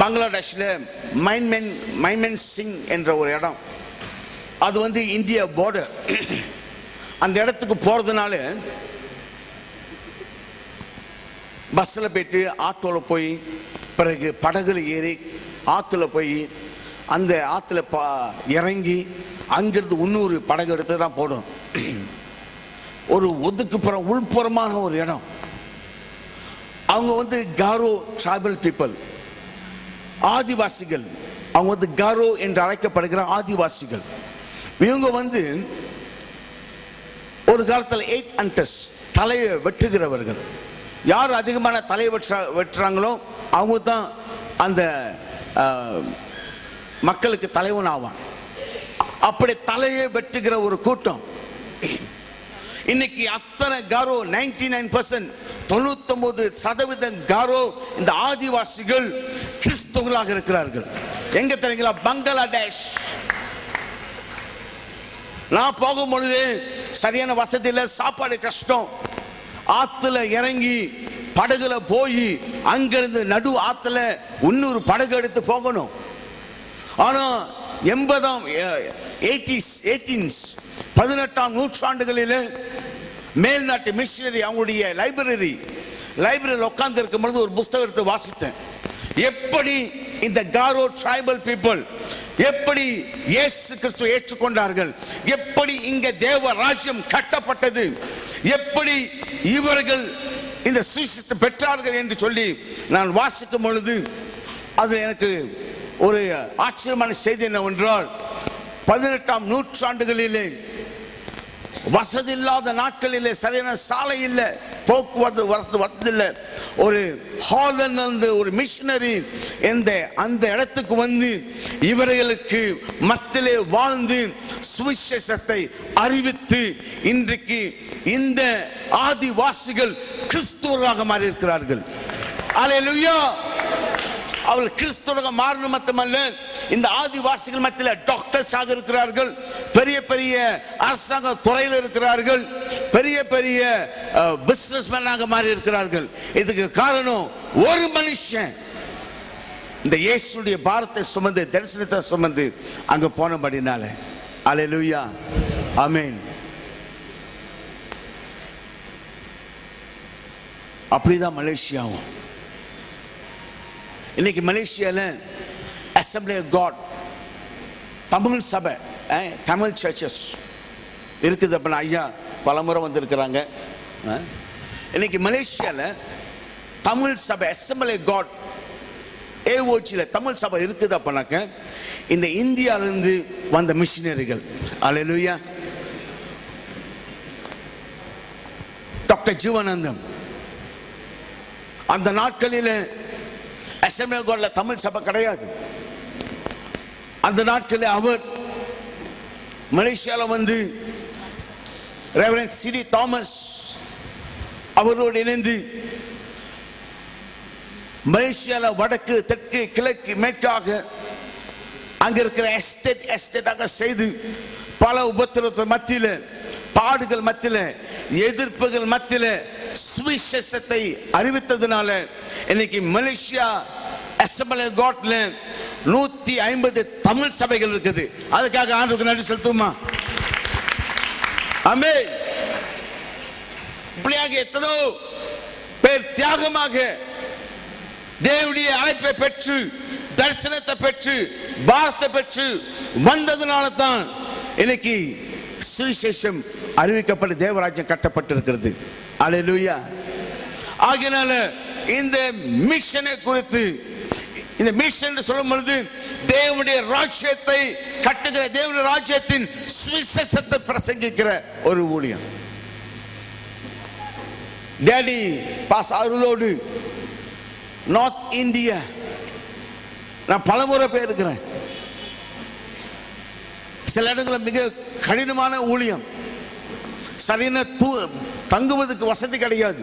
பங்களாதேஷ்ல மைமன் சிங் என்ற ஒரு இடம், அது வந்து இந்திய பார்டர். அந்த இடத்துக்கு போறதுனால பஸ்ல போயிட்டு, ஆட்டோல போய், பிறகு படகுல ஏறி ஆத்துல போய், அந்த ஆத்துல இறங்கி அங்கிருந்து இன்னொரு படகு எடுத்து தான் போடும். ஒரு ஒதுக்குப்புறம் உள்புறமான ஒரு இடம். அவங்க வந்து காரோ ட்ரைபல் பீப்புள், ஆதிவாசிகள். அவங்க வந்து காரோ என்று அழைக்கப்படுகிற ஆதிவாசிகள். இவங்க வந்து ஒரு காலத்தில் 8 hunters, தலையை வெட்டுகிறவர்கள். யார் அதிகமான தலையை வெட்டுறாங்களோ அவங்க தான் அந்த மக்களுக்கு தலைவன் ஆவான். அப்படி தலையை வெட்டுகிற ஒரு கூட்டம். இன்னைக்கு அத்தனை காரோ, 99%, 99% காரோ, இந்த ஆதிவாசிகள் கிறிஸ்தவர்களாக இருக்கிறார்கள். எங்க தெரியுங்களா? பங்களாதேஷ். நான் போகும்பொழுது சரியான வசதி இல்லை, சாப்பாடு கஷ்டம். ஆத்துல இறங்கி படகுல போய் அங்கிருந்து நடு ஆத்துல இன்னொரு படகு எடுத்து போகணும். ஆனா 18ஆம் நூற்றாண்டுகளில் மேல்நாட்டு மிஷனரி அவங்களுடைய லைப்ரரியில் உட்கார்ந்து இருக்கும் பொழுது ஒரு புஸ்தகம் எடுத்து வாசித்தேன். எப்படி இந்த காரோ ட்ரைபல் பீப்புள் எப்படி இயேசு கிறிஸ்துவை ஏற்றுக்கொண்டார்கள், எப்படி இங்க தேவ ராஜ்யம் கட்டப்பட்டது, எப்படி இவர்கள் இந்த சுவிசேஷத்தை பெற்றார்கள் என்று சொல்லி நான் வாசிக்கும் பொழுது அது எனக்கு ஒரு ஆச்சரியமான செய்தி என்னவென்றால், 18ஆம் நூற்றாண்டுகளிலே வசதி இல்லாத நாட்களிலே சரியான சாலை இல்லை, போக்குவரத்து வசதி இல்லை. ஒரு ஹாலண்ட் ஒரு மிஷனரி அந்த இடத்துக்கு வந்து இவர்களுக்கு மத்தியிலே வாழ்ந்து சுவிசேஷத்தை அறிவித்து இன்றைக்கு இந்த ஆதிவாசிகள் கிறிஸ்துவராக மாறி இருக்கிறார்கள். அல்லேலூயா. அவர்கள் கிறிஸ்துவராக மாறணும் மட்டுமல்ல, இந்த ஆதிவாசிகள் மத்தியில் டாக்டர்ஸ் ஆக இருக்கிறார்கள், பெரிய பெரிய அரசாங்க துறையில் இருக்கிறார்கள், பெரிய பெரிய பிசினஸ்மேனாக மாறி இருக்கிறார்கள். இதுக்கு காரணம் ஒரு மனுஷன் இந்த இயேசுடைய பாரத்தை சுமந்து தரிசனத்தை சுமந்து அங்க போனபடினால. அல்லேலூயா. ஆமென். அப்படிதான் மலேசியாவும். இன்னைக்கு மலேசியால அசம்பிளி ஆஃப் காட் தமிழ் சபை, தமிழ் சர்ச்சஸ் இருக்குது. அப்படின்னா ஐயா பலமுறை வந்திருக்கிறாங்க. இன்னைக்கு மலேசியால தமிழ் சபை அசம்பிளி ஆஃப் காட் ஏஓச்சியில் தமிழ் சபை இருக்குது. அப்படின்னாக்க இந்த இந்தியாவிலிருந்து வந்த மிஷினரிகள். அல்லேலூயா. டாக்டர் ஜீவானந்தம் அந்த நாட்களில் அசம்பிளி ஆஃப் காட்ல தமிழ் சபை கிடையாது. அந்த நாட்களில் அவர் மலேசியாவில் வந்து ரெவரண்ட் சிடி தாமஸ் அவரோடு இணைந்து மலேசியாவில் வடக்கு தெற்கு கிழக்கு மேற்காக அங்க இருக்கிற எஸ்டேட்டாக செய்து பல உபத்திரவ மத்தியில், பாடுகள் மத்தியில், எதிர்ப்புகள் மத்தியில் சுவிசேஷத்தை அறிவித்ததுனால இன்னைக்கு மலேசியா அசம்பிளி ஆஃப் காட்ல 150 தமிழ் சபைகள் இருக்குது. அதுக்காக ஆண்டவருக்கு நன்றி செலுத்துமா? ஆமென். இப்படியாக எத்தனோ பேர் தியாகமாக தேவனுடைய அழைப்பை பெற்று தரிசனத்தை பெற்று வார்த்தை பெற்று வந்ததுனால தான் இன்னைக்கு சுவிசேஷம் அறிவிக்கப்பட்டு தேவராஜ்யம் கட்டப்பட்டிருக்கிறது. அல்லேலூயா. ஆகையினால இந்த மிஷனை குறித்து, இந்த மிஷன் சொல்லும் பொழுது தேவனுடைய ராஜ்யத்தை கட்டுகிற, தேவனுடைய ராஜ்யத்தின் சுவிசேஷத்தை பிரசங்கிக்கிற ஒரு ஊழியம். டேடி பாஸ் அருளோடு நார்த் இந்தியா நான் பலமுறை போயிருக்கிறேன். சில இடங்களில் மிக கடினமான ஊழியம், சரியான தங்குவதற்கு வசதி கிடையாது.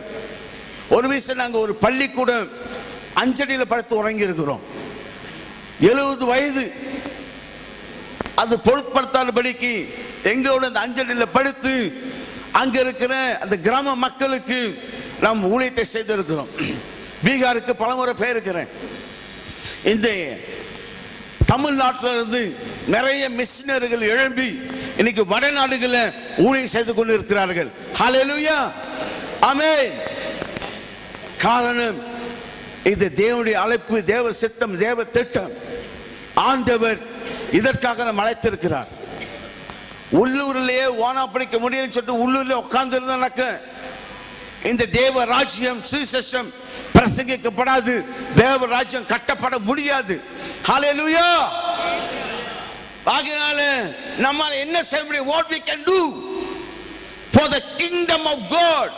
ஒரு விஷயம் நாங்கள் ஒரு பள்ளிக்கூடம் 5 அடியில் படுத்து உறங்கி இருக்கிறோம். 70 வயது அது பொருட்படுத்தாதபடிக்கு எங்களோட அந்த 5 அடியில் படுத்து அங்க இருக்கிற அந்த கிராம மக்களுக்கு நாம் ஊழியத்தை செய்திருக்கிறோம். பீகாருக்கு பலமுறை போயிருக்கிறேன். இந்த தமிழ்நாட்டில் இருந்து நிறைய மிஷனரிகள் எழும்பி இன்னைக்கு வடநாடுகளில் ஊழியம் செய்து கொண்டு இருக்கிறார்கள். ஹல்லேலூயா. ஆமென். காரணம் இது தேவனுடைய அழைப்பு, தேவ சித்தம், தேவ திட்டம். ஆண்டவர் இதற்காக நம்ம அழைத்திருக்கிறார். உள்ளூரிலேயே ஓனா பிடிக்க முடியும்னு சொல்லிட்டு உள்ளூர்ல உட்கார்ந்து இருந்தாக்க இந்த தேவ ராஜ்யம் சுவிசேஷம் பிரசங்கிக்கப்படாது, தேவ ராஜ்யம் கட்டப்பட முடியாது. ஹல்லேலூயா. ஆகையால நம்மால என்ன செய்ய முடியும்? What we can do for the kingdom of God,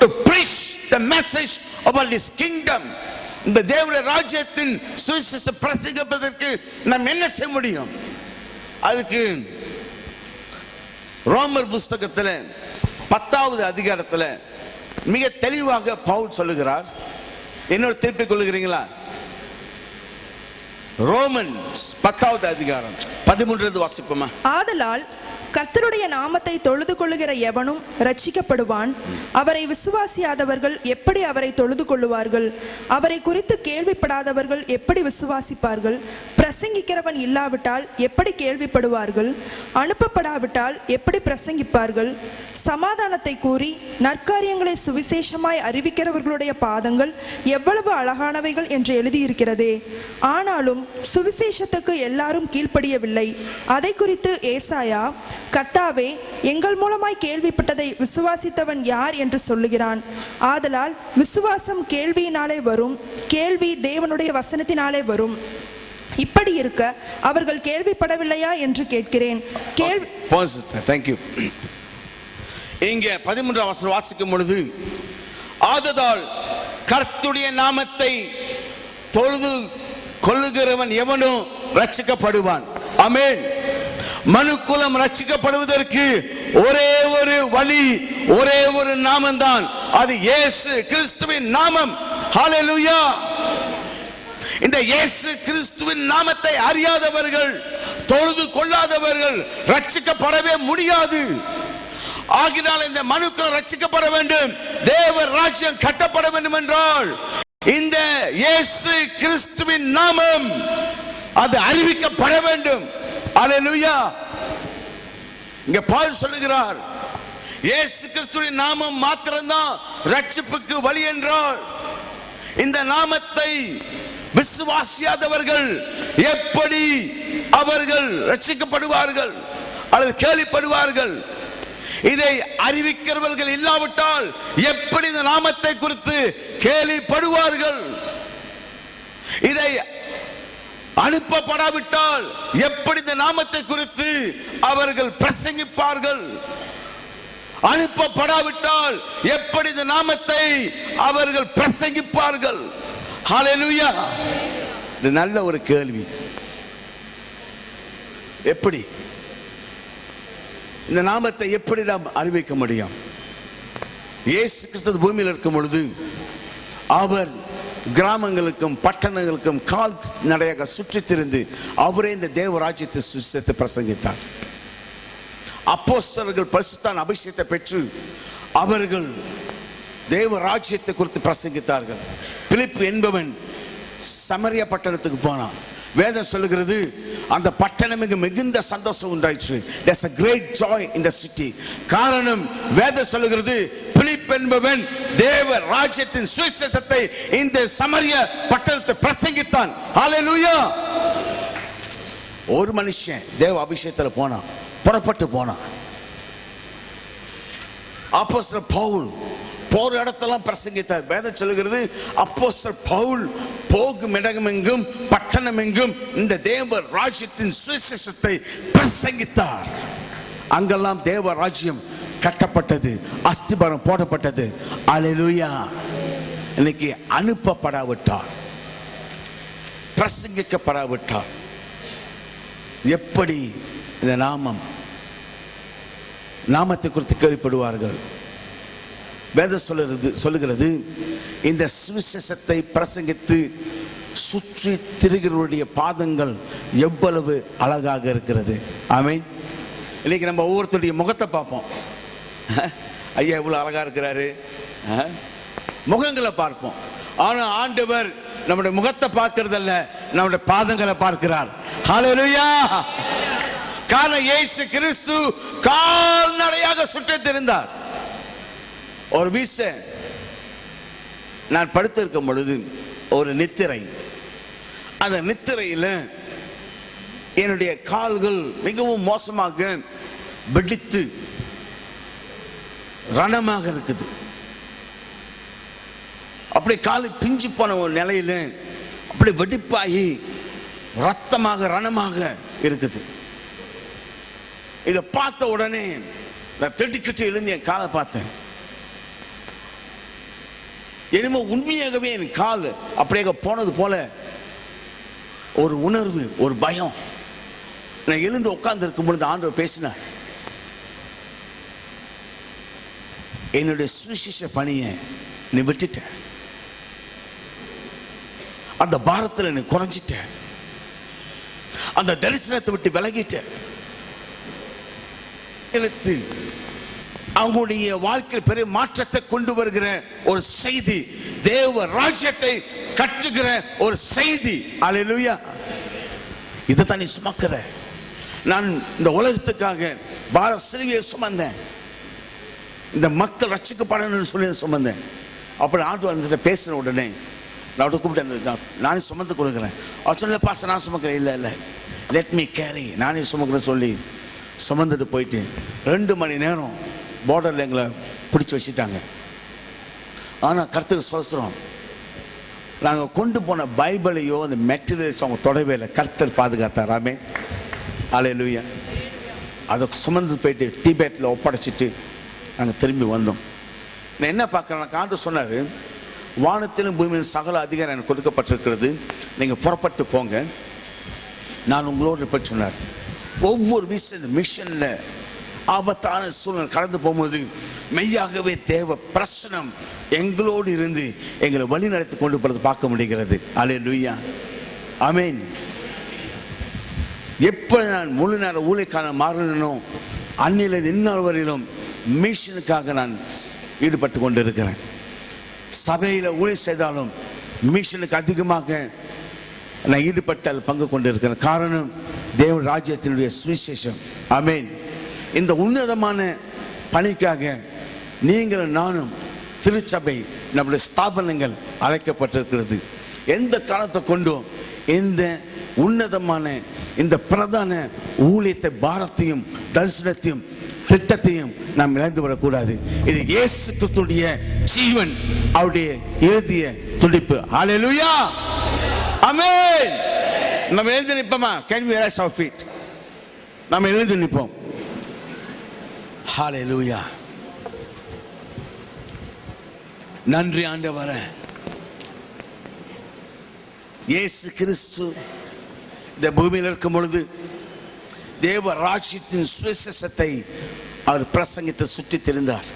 to preach the message about this kingdom. இந்த தேவனுடைய ராஜ்யத்தின் சுவிசேஷம் பிரசங்கிப்பதற்கு நாம் என்ன செய்ய முடியும்? அதுக்கு ரோமர் புஸ்தகத்தில் 10வது அதிகாரத்தில் மிக தெளிவாக பவுல் சொல்லுகிறார். என்னோட திருப்பிக் கொள்ளுகிறீங்களா? ரோமன்ஸ் 10வது அதிகாரம் 13 வாசிப்போமா? ஆதலால் கர்த்தருடைய நாமத்தை தொழுது கொள்ளுகிற எவனும் ரட்சிக்கப்படுவான். அவரை விசுவாசியாதவர்கள் எப்படி அவரை தொழுது கொள்ளுவார்கள்? அவரை குறித்து கேள்விப்படாதவர்கள் எப்படி விசுவாசிப்பார்கள்? பிரசங்கிக்கிறவன் இல்லாவிட்டால் எப்படி கேள்விப்படுவார்கள்? அனுப்பப்படாவிட்டால் எப்படி பிரசங்கிப்பார்கள்? சமாதானத்தை கூறி நற்காரியங்களை சுவிசேஷமாய் அறிவிக்கிறவர்களுடைய பாதங்கள் எவ்வளவு அழகானவைகள் என்று எழுதியிருக்கிறதே. ஆனாலும் சுவிசேஷத்துக்கு எல்லாரும் கீழ்ப்படியவில்லை. அதை குறித்து ஏசாயா, கர்த்தாவே, எங்கள் மூலமாய் கேள்விப்பட்டதை விசுவாசித்தவன் யார் என்று சொல்லுகிறான். ஆதலால் விசுவாசம் கேள்வியினாலே வரும், கேள்வி தேவனுடைய வசனத்தினாலே வரும். இப்படி இருக்க அவர்கள் கேள்விப்படவில்லையா என்று கேட்கிறேன். Thank you. இங்கே 13 வசனம் வாசிக்கும் பொழுது, ஆததால் கர்த்தருடைய நாமத்தை தொழுது கொள்ளுகிறவன் எவனோ ரட்சிக்கப்படுவான். ஆமென். மனுக்குலம் ரட்சிக்கப்படுவதற்கு ஒரே ஒரு வழி, ஒரே ஒரு நாமம்தான், அது இயேசு கிறிஸ்துவின் நாமம். ஹல்லேலூயா. இந்த இயேசு கிறிஸ்துவின் நாமத்தை அறியாதவர்கள், தொழுது கொள்ளாதவர்கள் ரட்சிக்கப்படவே முடியாது. ஆகினால் இந்த மனுக்குலம் ரட்சிக்கப்பட வேண்டும், தேவ ராஜ்யம் கட்டப்பட வேண்டும் என்றால் இந்த இயேசு கிறிஸ்துவின் நாமம் அது அறிவிக்கப்பட வேண்டும். அல்லேலூயா. இங்க பவுல் சொல்லுகிறார், இயேசு கிறிஸ்துவின் நாமம் மாத்திரம்தான் ரட்சிப்புக்கு வழி என்றால் இந்த நாமத்தை விசுவாசியாதவர்கள் எப்படி அவர்கள் ரட்சிக்கப்படுவார்கள் அல்லது கேள்விப்படுவார்கள்? இதை அறிவிக்கிறவர்கள் இல்லாவிட்டால் எப்படி இந்த நாமத்தை குறித்து கேள்விப்படுவார்கள்? இதை அனுப்பப்படாவிட்டால் எப்படி இந்த நாமத்தை குறித்து அவர்கள் பிரசங்கிப்பார்கள்? அனுப்பப்படாவிட்டால் எப்படி இந்த நாமத்தை அவர்கள் பிரசங்கிப்பார்கள்? ஹல்லேலூயா. இது நல்ல ஒரு கேள்வி. எப்படி இந்த நாமத்தை எப்படி நாம் அறிவிக்க முடியும்? இயேசு கிறிஸ்து பூமியில் இருக்கும் பொழுது அவர் கிராமங்களுக்கும் பட்டணங்களுக்கும் கால் நடையாக சுற்றித் திரிந்து அவரே இந்த தேவ ராஜ்யத்தை சுவிசேஷத்தை பிரசங்கித்தார். அப்போஸ்தலர்கள் பரிசுத்த அபிஷேகத்தை பெற்று அவர்கள் தேவ ராஜ்யத்தை குறித்து பிரசங்கித்தார்கள். பிலிப்பு என்பவன் சமரியா பட்டணத்துக்கு போனான். வேதம் சொல்லுகிறது, அந்த பட்டணம் மிகுந்த சந்தோஷம் உண்டாயிற்று. There's a great joy in the city. காரணம் வேதம் சொல்லுகிறது, பிலிப்பு என்பவன் தேவ ராஜ்யத்தின் சுவிசேஷத்தை இந்த சமரியா பட்டணத்தை பிரசங்கித்தான். ஹல்லேலூயா. ஒரு மனுஷன் தேவ அபிஷேகத்தில் போனான், புறப்பட்டு போனான். அப்போஸ்தலர் பவுல் போற இடத்தெல்லாம் பிரசங்கித்தார். வேதம் சொல்லுகிறது, அப்போஸ்தலர் பவுல் போகும் இடமெங்கும் பட்டணமெங்கும் இந்த தேவ ராஜ்யத்தின் சுவிசேஷத்தை பிரசங்கித்தார். அங்கெல்லாம் தேவ ராஜ்யம் கட்டப்பட்டது, அஸ்திபாரம் போடப்பட்டது. அல்லேலூயா. இன்னைக்கு அனுப்பப்படாவிட்டார், பிரசங்கிக்கப்படாவிட்டார் எப்படி இந்த நாமத்தை குறித்து கேள்விப்படுவார்கள்? வேதம் சொல்லுகிறது, இந்த சுவிசேஷத்தை பிரசங்கித்து சுற்றி திரிகிறவருடைய பாதங்கள் எவ்வளவு அழகாக இருக்கிறது. ஆமென். இன்னைக்கு நம்ம ஒவ்வொருத்தருடைய முகத்தை பார்ப்போம். ஐயா எவ்வளவு அழகா இருக்கிறாரு, முகங்களை பார்ப்போம். ஆனா ஆண்டவர் நம்முடைய முகத்தை பார்க்கிறதல்ல, நம்முடைய பாதங்களை பார்க்கிறார். ஹல்லேலூயா. காரணம் இயேசு கிறிஸ்து கால்நடையாக சுற்றித் திரிந்தார். ஒரு வீச நான் படுத்திருக்கும் பொழுது ஒரு நித்திரை, அந்த நித்திரையில் என்னுடைய கால்கள் மிகவும் மோசமாக வெடித்து ரணமாக இருக்குது. அப்படி கால் பிஞ்சு போன ஒரு நிலையில அப்படி வெடிப்பாகி ரத்தமாக ரணமாக இருக்குது. இதை பார்த்த உடனே நான் திடுக்கிட்டு எழுந்து என் காலை பார்த்தேன். என்னமோ உண்மையாகவே என் கால் அப்படியே போனது போல ஒரு உணர்வு, ஒரு பயம். நான் எழுந்து உட்கார்ந்து இருக்கும் பொழுது ஆண்டவர் பேசினார், என்னுடைய சுவிசேஷ பணியை நீ விட்டுட்ட, அந்த பாரத்தில் நீ குறைஞ்சிட்ட, அந்த தரிசனத்தை விட்டு விலகிட்ட. அவங்களுடைய வாழ்க்கையில் பெரிய மாற்றத்தை கொண்டு வருகிற ஒரு செய்தி, தேவ ராஜ்யத்தை கட்டுகிற ஒரு செய்தி. அல்லேலூயா. இதை தான் நீ சுமக்கிற. நான் இந்த உலகத்துக்காக பார சிலுவையை சுமந்தேன், இந்த மக்கள் ரட்சிக்கப்படணும்னு சொல்லி சுமந்தேன். அப்படி ஆண்டு வந்துட்டு பேசின உடனே நான் கூப்பிட்டு, நானே சுமந்து கொடுக்குறேன். அவர் சொல்ல, பாச நான் சுமக்கிறேன். இல்லை லெட் மீ கேரி, நானே சுமக்கிறேன்னு சொல்லி சுமந்துட்டு போயிட்டு 2 மணி நேரம் பார்டரில் எங்களை பிடிச்சி வச்சுட்டாங்க. ஆனால் கர்த்தருக்கு ஸ்தோத்திரம், நாங்கள் கொண்டு போன பைபிளையோ அந்த மெட்டீரியல்ஸ் அவங்க தொடவே இல்லை. கர்த்தர் பாதுகாத்தார். ஆமென். அல்லேலூயா. அதை சுமந்து போயிட்டு டிபேட்டில் ஒப்படைச்சிட்டு நாங்கள் திரும்பி வந்தோம். நான் என்ன பார்க்குறேன், ஆண்டவர் சொன்னார், வானத்திலும் பூமியிலும் சகல அதிகாரம் எனக்கு கொடுக்கப்பட்டிருக்கிறது, நீங்கள் புறப்பட்டு போங்க, நான் உங்களோடு இருப்பேன் சொன்னார். ஒவ்வொரு மிஷனில் ஆபத்தான சூழ்நிலை கடந்து போகும்போது மெய்யாகவே தேவ பிரசனம் எங்களோடு இருந்து எங்களை வழி நடத்தி கொண்டு போகிறது பார்க்க முடிகிறது. அல்லேலூயா, ஆமென். எப்போ நான் முழு நேர ஊழியக்கான மாறணும், அன்னில இன்னொரு வரையிலும் மிஷனுக்காக நான் ஈடுபட்டு கொண்டு இருக்கிறேன். சபையில் ஊழியம் செய்தாலும் மிஷனுக்கு அதிகமாக நான் ஈடுபட்டால் பங்கு கொண்டு இருக்கிறேன். காரணம் தேவ ராஜ்யத்தினுடைய சுவிசேஷம். ஆமென். இந்த உன்னதமான பணிக்காக நீங்கள் நானும் திருச்சபை நம்முடைய ஸ்தாபனங்கள் அழைக்கப்பட்டிருக்கிறது. எந்த காலத்தை கொண்டும் இந்த உன்னதமான இந்த பிரதான ஊழியத்தை, பாரத்தையும் தரிசனத்தையும் திட்டத்தையும் நாம் இழந்து விடக்கூடாது. இது இயேசு கிறிஸ்துடைய ஜீவன், அவருடைய இறுதிய துடிப்பு. ஹல்லேலூயா, ஆமென். நம்ம எழுந்து நிற்போமா? Can we rise our feet? நம்ம எழுந்து நிற்போம். ஹல்லேலூயா. நன்றி ஆண்டவரே. இயேசு கிறிஸ்து இந்த பூமியில் இருக்கும் பொழுது தேவ ராஜ்யத்தின் சுவிசேஷத்தை அவர் பிரசங்கித்து சுற்றி திரிந்தார்.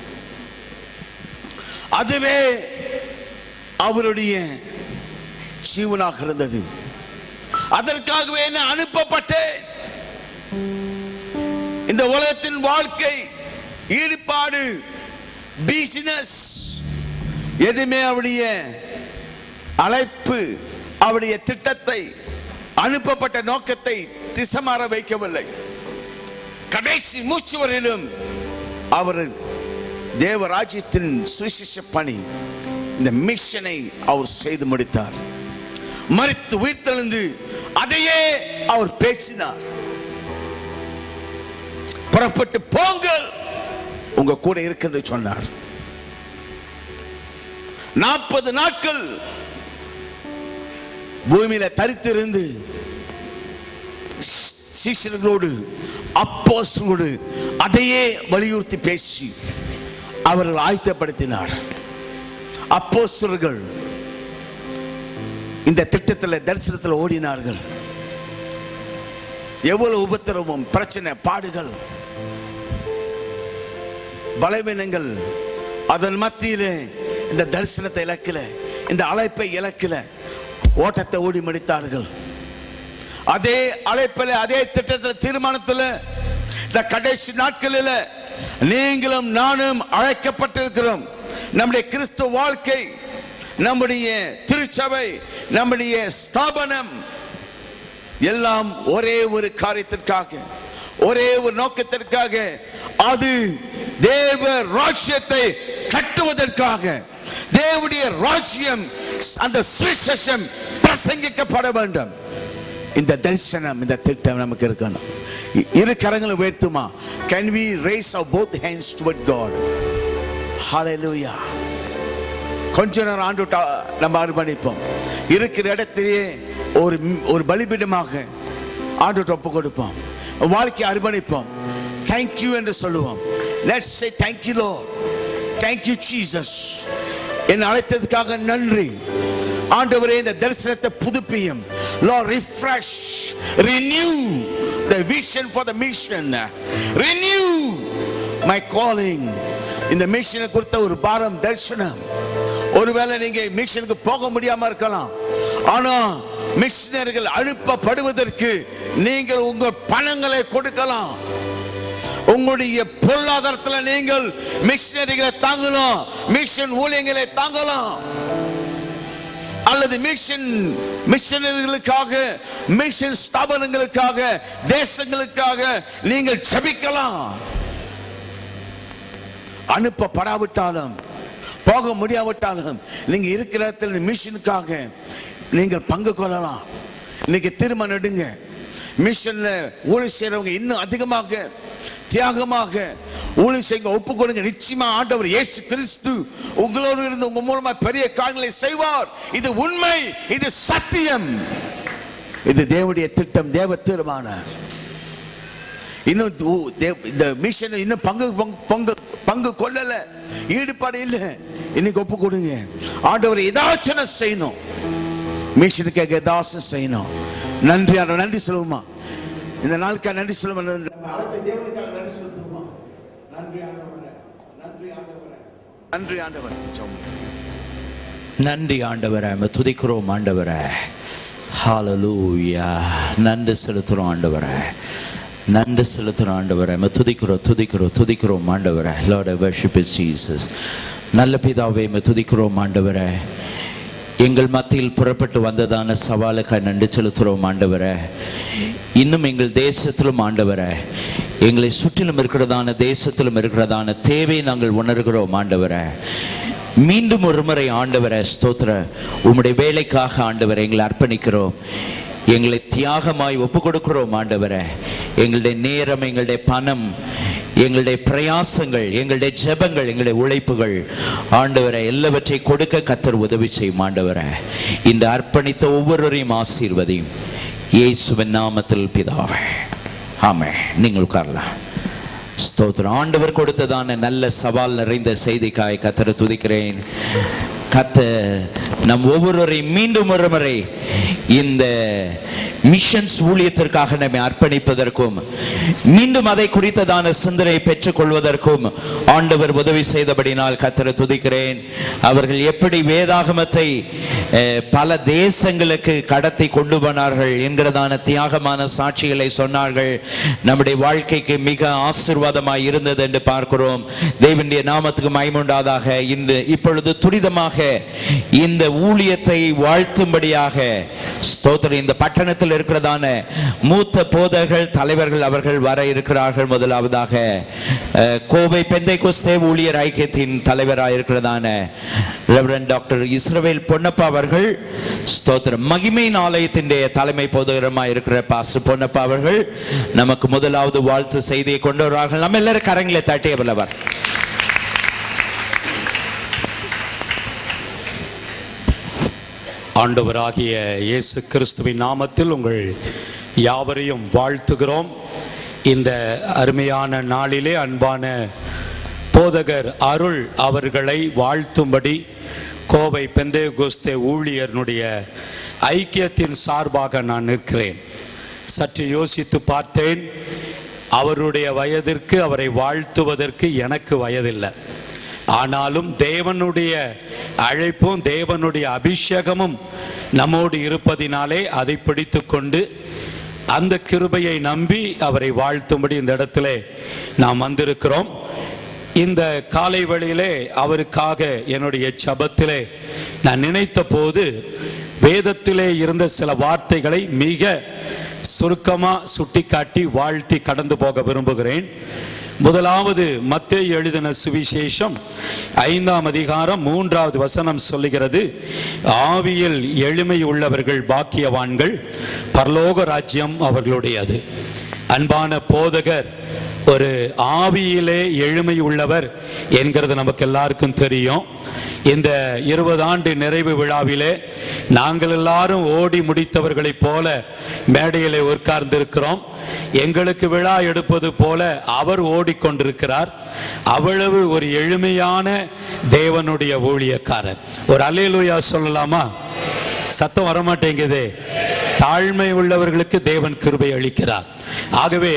அதுவே அவருடைய ஜீவனாக இருந்தது. அதற்காகவே நான் அனுப்பப்பட்டேன். இந்த உலகத்தின் வாழ்க்கை, ஈடுபாடு, பிசினஸ் எதுவுமே அவருடைய அழைப்பு, அவருடைய திட்டத்தை, அனுப்பப்பட்ட நோக்கத்தை திசைமாற வைக்கவில்லை. கடைசி மூச்சு வரையிலும் அவர் தேவராஜ்யத்தின் சுவிசேஷ பணி, இந்த மிஷனை அவர் செய்து முடித்தார். மரித்து உயிர்த்தெழுந்து அதையே அவர் பேசினார். புறப்பட்டு போங்கள், உங்க கூட இருக்கிறது சொன்னார். 40 நாட்கள் பூமியில தரித்திருந்து சீஷர்களோடு அப்போஸ்தலரோடு அதையே வலியுறுத்தி பேசி அவர்கள் ஆயத்தப்படுத்தினார். அப்போஸ்தலர்கள் இந்த திட்டத்தில், தரிசனத்தில் ஓடினார்கள். எவ்வளவு உபத்திரவம், பிரச்சனை, பாடுகள், பலவீனங்கள், அதன் மத்தியிலே இந்த தரிசனத்தை இழக்கல, இந்த அழைப்பை இழக்கல, ஓட்டத்தை ஓடி முடித்தார்கள். அதே அழைப்பில், அதே திட்டத்தில், தீர்மானத்தில் இந்த கடைசி நாட்களில் நீங்களும் நானும் அழைக்கப்பட்டிருக்கிறோம். நம்முடைய கிறிஸ்துவ வாழ்க்கை, நம்முடைய திருச்சபை, நம்முடைய ஸ்தாபனம் எல்லாம் ஒரே ஒரு காரியத்திற்காக, ஒரே ஒரு நோக்கத்திற்காக, அது தேவ ராஜ்யத்தை கட்டுவதற்காக. தேவனுடைய ராஜ்யம், அந்த சுவிசேஷம் பிரசங்கிக்கப்பட வேண்டும். இந்த தரிசனம், இந்த திட்டம் நமக்கு இருக்கணும். இரு கரங்களை உயர்த்துமா? Can we raise our both hands toward God? Hallelujah. கொஞ்ச நேரம் ஆண்டு நம்ம அர்ப்பணிப்போம். இருக்கிற இடத்திலேயே ஒரு பலிபீடமாக ஆண்டு ஒப்பு கொடுப்போம். வாழ்க்கையை அர்ப்பணிப்போம். Thank you என்று சொல்லுவோம். Let's say thank you Lord. Thank you Jesus. என்னை அழைத்ததுக்காக நன்றி ஆண்டவரே. இந்த தரிசனத்தை புதுப்பியும். Lord, refresh, renew the vision for the mission, renew my calling. இந்த மிஷனை குறித்த ஒரு பாரம், தரிசனம். ஒருவேளை நீங்க மிஷனுக்கு போக முடியாம இருக்கலாம், ஆனா மிஷனரிகள் அனுப்பப்படுவதற்கு நீங்கள் உங்கள் பணங்களை கொடுக்கலாம். உங்களுடைய பொருளாதாரத்தில் நீங்கள் மிஷனரிகளை தாங்கலாம், மிஷன் ஊழியங்களை தாங்கலாம். அல்லது மிஷனரிகளுக்காக, மிஷன் ஸ்தாபனங்களுக்காக, தேசங்களுக்காக நீங்கள் ஜெபிக்கலாம். அனுப்பப்படாவிட்டாலும், போக முடியாவிட்டாலும், நீங்க இருக்கிற இடத்துல மிஷனுக்காக நீங்கள் பங்கு கொள்ளலாம். இன்னைக்கு திருமணம் எடுங்க. மிஷன்ல ஊழியம் செய்யறவங்க இன்னும் அதிகமாக, தியாகமாக ஊழியம் செய்ய ஒப்பு கொடுங்க. நிச்சயமா ஆண்டவர் இயேசு கிறிஸ்து உங்களோடு இருந்து உங்க மூலமா பெரிய காரியங்களை செய்வார். இது உண்மை, இது சத்தியம், இது தேவனுடைய திட்டம், தேவ தீர்மானம். இன்னும் இந்த மிஷன் இன்னும் பங்கு கொள்ளல, ஈடுபாடு இல்லை. இன்னைக்கு ஒப்பு கொடுங்க. ஆண்டவர் ஏதாச்சும் செய்யணும், மிஷனுக்காக ஏதாச்சும் செய்யணும். நன்றி ஆண்டவர். நன்றி சொல்லுவோமா? இந்த நாளுக்காக நன்றி சொல்லுவோம். தேவனுக்காக நன்றி சொல்லுவோமா? நன்றி ஆண்டவரே, நன்றி ஆண்டவரே, நன்றி ஆண்டவரே. நன்றி ஆண்டவரே, துதிக்கிறோம் ஆண்டவரே. ஹல்லேலூயா. நன்றி செலுத்துறோம் ஆண்டவரே, நன்றி செலுத்துறோம் ஆண்டவரே. துதிக்கிறோம் ஆண்டவரே. Lord, I worship you Jesus. நல்ல பிதாவே, துதிக்கிறோம் ஆண்டவரே. எங்கள் மத்தியில் புறப்பட்டு வந்ததான சவாலுக்காக நன்றி செலுத்துகிறோம் ஆண்டவரே. இன்னும் எங்கள் தேசத்திலும் ஆண்டவரே, எங்களை சுற்றிலும் இருக்கிறதான தேசத்திலும் இருக்கிறதான தேவை நாங்கள் உணர்கிறோம் ஆண்டவரே. மீண்டும் ஒரு முறை ஆண்டவரே ஸ்தோத்திர, உம்முடைய வேலைக்காக ஆண்டவரே எங்களை அர்ப்பணிக்கிறோம். எங்களை தியாகமாய் ஒப்பு கொடுக்கிறோம் ஆண்டவரே. எங்களுடைய நேரம், எங்களுடைய பணம், எங்களுடைய பிரயாசங்கள், எங்களுடைய ஜெபங்கள், எங்களுடைய உழைப்புகள் ஆண்டவரே எல்லாவற்றை கொடுக்க கர்த்தர் உதவி செய்யும் ஆண்டவரே. இந்த அர்ப்பணித்த ஒவ்வொருவரையும் ஆசீர்வதியும் இயேசுவின் நாமத்தில் பிதாவே, ஆமென். நீங்கள் உட்காரலாம். ஸ்தோத்திரம். ஆண்டவர் கொடுத்ததான நல்ல சவால் நிறைந்த செய்திக்காய் கர்த்தரை துதிக்கிறேன். கர்த்தர் நம் ஒவ்வொருவரையும் மீண்டும் ஒரு முறை இந்த மிஷன்ஸ் ஊழியத்திற்காக நம்மை அர்ப்பணிப்பதற்கும் மீண்டும் அதை குறித்ததான சிந்தனை பெற்றுக் கொள்வதற்கும் ஆண்டவர் உதவி செய்தபடினால் கர்த்தரை துதிக்கிறேன். அவர்கள் எப்படி வேதாகமத்தை பல தேசங்களுக்கு கடத்தி கொண்டு போனார்கள் என்கிறதான தியாகமான சாட்சிகளை சொன்னார்கள். நம்முடைய வாழ்க்கைக்கு மிக ஆசீர்வாதமாய் இருந்தது என்று பார்க்கிறோம். தேவனுடைய நாமத்துக்கு மகிமை உண்டாவதாக. இப்பொழுது துரிதமாக இந்த ஊழியத்தை வாழ்த்தும்படியாக ஸ்தோத்திரம், இந்த பட்டணத்தில் இருக்கிறதான மூத்த போதகர்கள், தலைவர்கள் அவர்கள் வர இருக்கிறார்கள். முதலாவதாக கோவை பெந்தைகோஸ்தே ஊழியர் ஐக்கியத்தின் தலைவராக இருக்கிறதான ரெவரண்ட் டாக்டர் இஸ்ரவேல் பொன்னப்பா அவர்கள், ஸ்தோத்திரம், மகிமையின் ஆலயத்தின் தலைமை போதகரமாக இருக்கிற பாஸ்டர் பொன்னப்பா அவர்கள் நமக்கு முதலாவது வாழ்த்து செய்தியை கொண்டு வருவார்கள். நம்ம எல்லாரும் கரங்களை தட்டிய வல்லவர். ஆண்டவராகிய இயேசு கிறிஸ்துவின் நாமத்தில் உங்கள் யாவரையும் வாழ்த்துகிறோம். இந்த அருமையான நாளிலே அன்பான போதகர் அருள் அவர்களை வாழ்த்தும்படி கோவை பெந்தேகோஸ்தே ஊழியர்களுடைய ஐக்கியத்தின் சார்பாக நான் நிற்கிறேன். சற்று யோசித்து பார்த்தேன். அவருடைய வயதிற்கு அவரை வாழ்த்துவதற்கு எனக்கு வயதில்லை. ஆனாலும் தேவனுடைய அழைப்பும் தேவனுடைய அபிஷேகமும் நம்மோடு இருப்பதினாலே அதை பிடித்து கொண்டு அந்த கிருபையை நம்பி அவரை வாழ்த்தும்படி இந்த இடத்துல நாம் வந்திருக்கிறோம். இந்த காலை வேளையிலே அவருக்காக என்னுடைய ஜெபத்திலே நான் நினைத்த போது வேதத்திலே இருந்த சில வார்த்தைகளை மிக சுருக்கமாக சுட்டிக்காட்டி வாழ்த்தி கடந்து போக விரும்புகிறேன். முதலாவது மத்தேயு எழுதின சுவிசேஷம் 5ஆம் அதிகாரம் 3வது வசனம் சொல்லுகிறது, ஆவியில் எளிமை உள்ளவர்கள் பாக்கியவான்கள், பரலோக ராஜ்யம் அவர்களுடையது. அன்பான போதகர் ஒரு ஆவியிலே எளிமை உள்ளவர் என்கிறது நமக்கு எல்லாருக்கும் தெரியும். இந்த 20 ஆண்டு நிறைவு விழாவிலே நாங்கள் எல்லாரும் ஓடி முடித்தவர்களைப் போல மேடையிலே உட்கார்ந்திருக்கிறோம். எங்களுக்கு விழா எடுப்பது போல அவர் ஓடிக்கொண்டிருக்கிறார். அவ்வளவு ஒரு எளிமையான தேவனுடைய ஊழியக்காரர். ஒரு அல்லேலூயா சொல்லலாமா? சத்தம் வரமாட்டேங்குது. தாழ்மை உள்ளவர்களுக்கு தேவன் கிருபை அளிக்கிறார். ஆகவே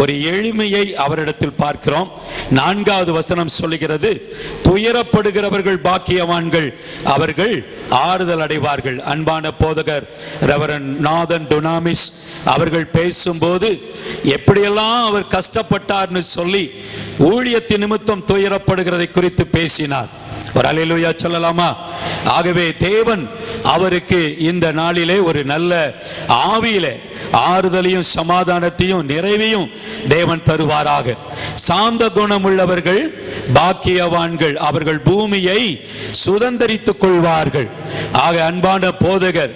ஒரு எளிமையை அவரிடத்தில் பார்க்கிறோம். 4வது வசனம் சொல்லுகிறது, துயரப்படுகிறவர்கள் பாக்கியவான்கள், அவர்கள் ஆறுதல் அடைவார்கள். அன்பான போதகர் ரெவரண்ட் நாதன் டொனாமிஸ் அவர்கள் பேசும்போது எப்படியெல்லாம் அவர் கஷ்டப்பட்டார்னு சொல்லி ஊழியத்தின் நிமித்தம் துயரப்படுகிறதை குறித்து பேசினார். ஒரு அல்லேலூயா சொல்லலாமா? ஆகவே தேவன் அவருக்கு இந்த நாளிலே ஒரு நல்ல ஆவியிலே ஆறுதலையும் சமாதானத்தையும் நிறைவையும் தேவன் தருவாராக. சாந்த குணம் உள்ளவர்கள் பாக்கியவான்கள், அவர்கள் பூமியை சுதந்தரித்துக் கொள்வார்கள். ஆக அன்பான போதகர்,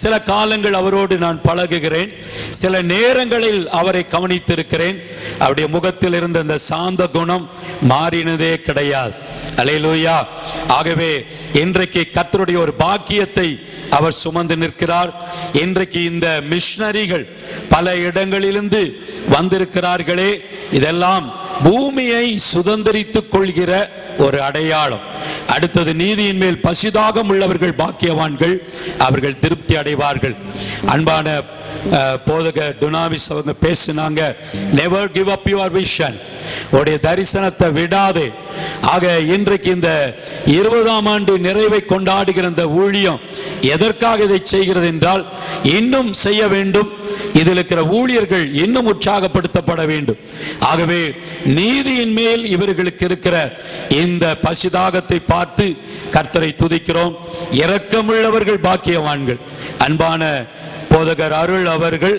சில காலங்கள் அவரோடு நான் பழகுகிறேன். சில நேரங்களில் அவரை கவனித்திருக்கிறேன். அவருடைய முகத்தில் இருந்த அந்த சாந்த குணம் மாறினதே கிடையாது. அல்லேலூயா. ஆகவே இன்றைக்கு கர்த்தருடைய ஒரு பாக்கியத்தை அவர் சுமந்து நிற்கிறார். இன்றைக்கு இந்த மிஷனரிகள் பல இடங்களிலிருந்து வந்திருக்கிறார்களே, இதெல்லாம் பூமியை சுதந்தரித்துக் கொள்கிற ஒரு அடையாளம். அடுத்தது, நீதியின் மேல் பசிதாகம் உள்ளவர்கள் பாக்கியவான்கள், அவர்கள் திருப்தி அடைவார்கள். அன்பான போதகர் டுனாமிஸ் அவங்க பேசினாங்க, never give up your vision, உடைய தரிசனத்தை விடாதே. ஆக இன்றைக்கு இந்த 20ஆம் ஆண்டு நிறைவை கொண்டாடுகிற இந்த ஊழியம் எதற்காக இதை செய்கிறது என்றால், இன்னும் செய்ய வேண்டும், இதில் இருக்கிற ஊழியர்கள் இன்னும் உற்சாகப்படுத்தப்பட வேண்டும். ஆகவே நீதியின் மேல் இவர்களுக்கு இருக்கிற இந்த பசிதாகத்தை பார்த்து கர்த்தரை துதிக்கிறோம். இரக்கமுள்ளவர்கள் பாக்கியவான்கள். அன்பான போதகர் அருள் அவர்கள்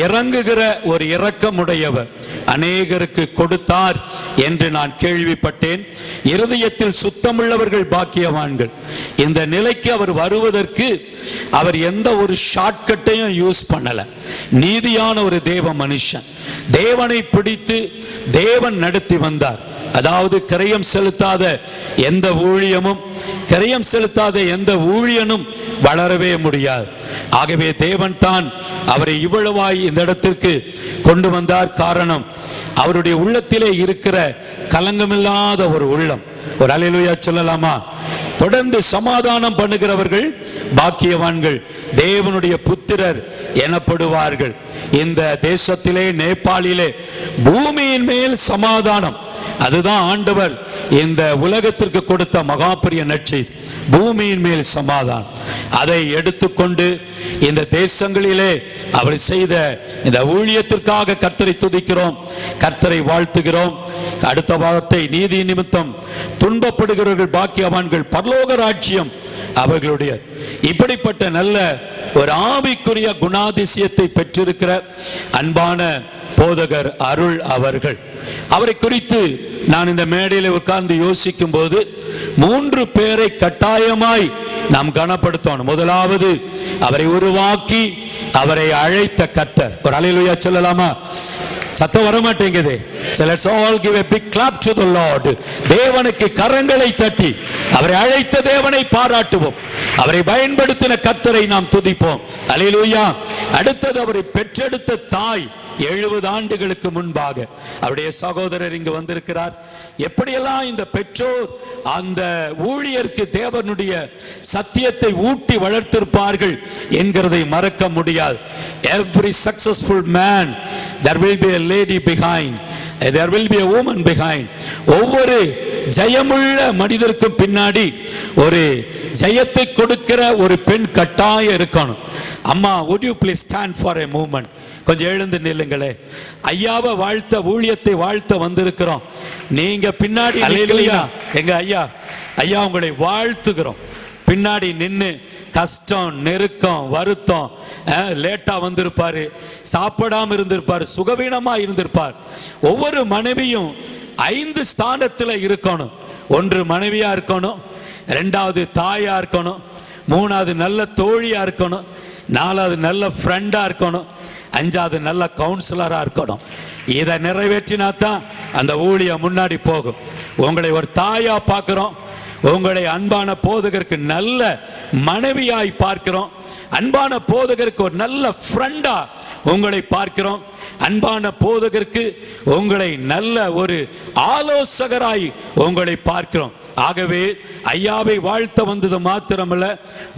இறங்குகிற ஒரு இரக்கமுடையவர், அநேகருக்கு கொடுத்தார் என்று நான் கேள்விப்பட்டேன். இருதயத்தில் சுத்தமுள்ளவர்கள் பாக்கியவான்கள். இந்த நிலைக்கு அவர் வருவதற்கு அவர் எந்த ஒரு ஷார்ட்கட்டையும் யூஸ் பண்ணல. நீதியான ஒரு தேவ மனுஷன், தேவனை பிடித்து தேவன் நடத்தி வந்தார். அதாவது கிரயம் செலுத்தாத எந்த ஊழியமும், கிரயம் செலுத்தாத எந்த ஊழியனும் வளரவே முடியாது. ஆகவே தேவன் தான் அவரை இவ்வளவாய் இந்த இடத்திற்கு கொண்டு வந்தார். காரணம், அவருடைய உள்ளத்திலே இருக்கிற கலங்கமில்லாத ஒரு உள்ளம். ஒரு அல்லேலூயா சொல்லலாமா? தொடர்ந்து சமாதானம் பண்ணுகிறவர்கள் பாக்கியவான்கள், தேவனுடைய புத்திரர் எனப்படுவார்கள். இந்த தேசத்திலே, நேபாளிலே பூமியின் மேல் சமாதானம், அதுதான் ஆண்டவர் இந்த உலகத்திற்கு கொடுத்த மகாபெரிய நற்செய்தி. பூமியின் மேல் சமாதானம், அதை எடுத்துக்கொண்டு இந்த தேசங்களிலே அவர் செய்த இந்த ஊழியத்திற்காக கர்த்தரை துதிக்கிறோம், கர்த்தரை வாழ்த்துகிறோம். அடுத்த வாரத்தை, நீதி நிமித்தம் துன்பப்படுகிறவர்கள் பாக்கியவான்கள், பரலோக ராஜ்யம் அவர்களுடைய. இப்படிப்பட்ட நல்ல ஒரு ஆவிக்குரிய குணாதிசயத்தை பெற்றிருக்கிற அன்பான போதகர் அருள் அவர்கள், அவரை குறித்து நான் இந்த மேடையில் உட்கார்ந்து யோசிக்கும் போது 3 பேரை கட்டாயமாய் நாம் கனப்படுத்தணும். முதலாவது, அவரை உருவாக்கி அவரை அழைத்த கர்த்தர். ஒரு அல்லேலூயா சொல்லலாமா? சத்தம் வர மாட்டேங்குது. So let's all give a big clap to the Lord. தேவனுக்கு கரங்களை தட்டி அவரை அழைத்த தேவனை பாராட்டுவோம். அவரை பயன்படுத்தின கர்த்தரை நாம் துதிப்போம். அல்லேலூயா. அடுத்தது, அவரை பெற்றெடுத்த தாய் 70 ஆண்டுகளுக்கு முன்பாக அவருடைய சகோதரர் இங்கு வந்திருக்கிறார். எப்படியெல்லாம் இந்த பெற்றோர் அந்த ஊழியருக்கு தேவனுடைய சத்தியத்தை ஊட்டி வளர்த்திருப்பார்கள் என்கிறதை மறக்க முடியாது. Every successful man, there will be a lady behind, there will be a woman behind. ஒவ்வொரு ஜெயமுள்ள மனிதருக்கும் பின்னாடி ஒரு ஜெயத்தை கொடுக்கிற ஒரு பெண் கட்டாயம் இருக்கணும். அம்மா, would you please stand for a moment? கொஞ்சம் எழுந்து நில்லுங்களே. ஐயாவை வாழ்த்த, ஊழியத்தை வாழ்த்த வந்திருக்கிறோம். நீங்க பின்னாடி எங்க ஐயா உங்களை வாழ்த்துகிறோம். பின்னாடி நின்னு கஷ்டம், நெருக்கம், வருத்தம், லேட்டா வந்திருப்பாரு, சாப்பிடாம இருந்திருப்பாரு, சுகவீனமா இருந்திருப்பார். ஒவ்வொரு மனைவியும் 5 ஸ்தானத்துல இருக்கணும். 1 மனைவியா இருக்கணும், 2வது தாயா இருக்கணும், 3வது நல்ல தோழியா இருக்கணும், 4வது நல்ல ஃப்ரெண்டா இருக்கணும், 5வது நல்ல கவுன்சிலரா இருக்கணும். இதை நிறைவேற்றினா தான் அந்த ஊழியம் முன்னாடி போகும். உங்களை ஒரு தாயா பார்க்கிறோம், உங்களை அன்பான போதகருக்கு நல்ல மனைவியாய் பார்க்கிறோம், அன்பான போதகருக்கு ஒரு நல்ல ஃப்ரெண்டா உங்களை பார்க்கிறோம், அன்பான போதகருக்கு உங்களை நல்ல ஒரு ஆலோசகராய் உங்களை பார்க்கிறோம். ஆகவே ஐயாவை வாழ்த்த வந்தது மாத்திரமல்ல,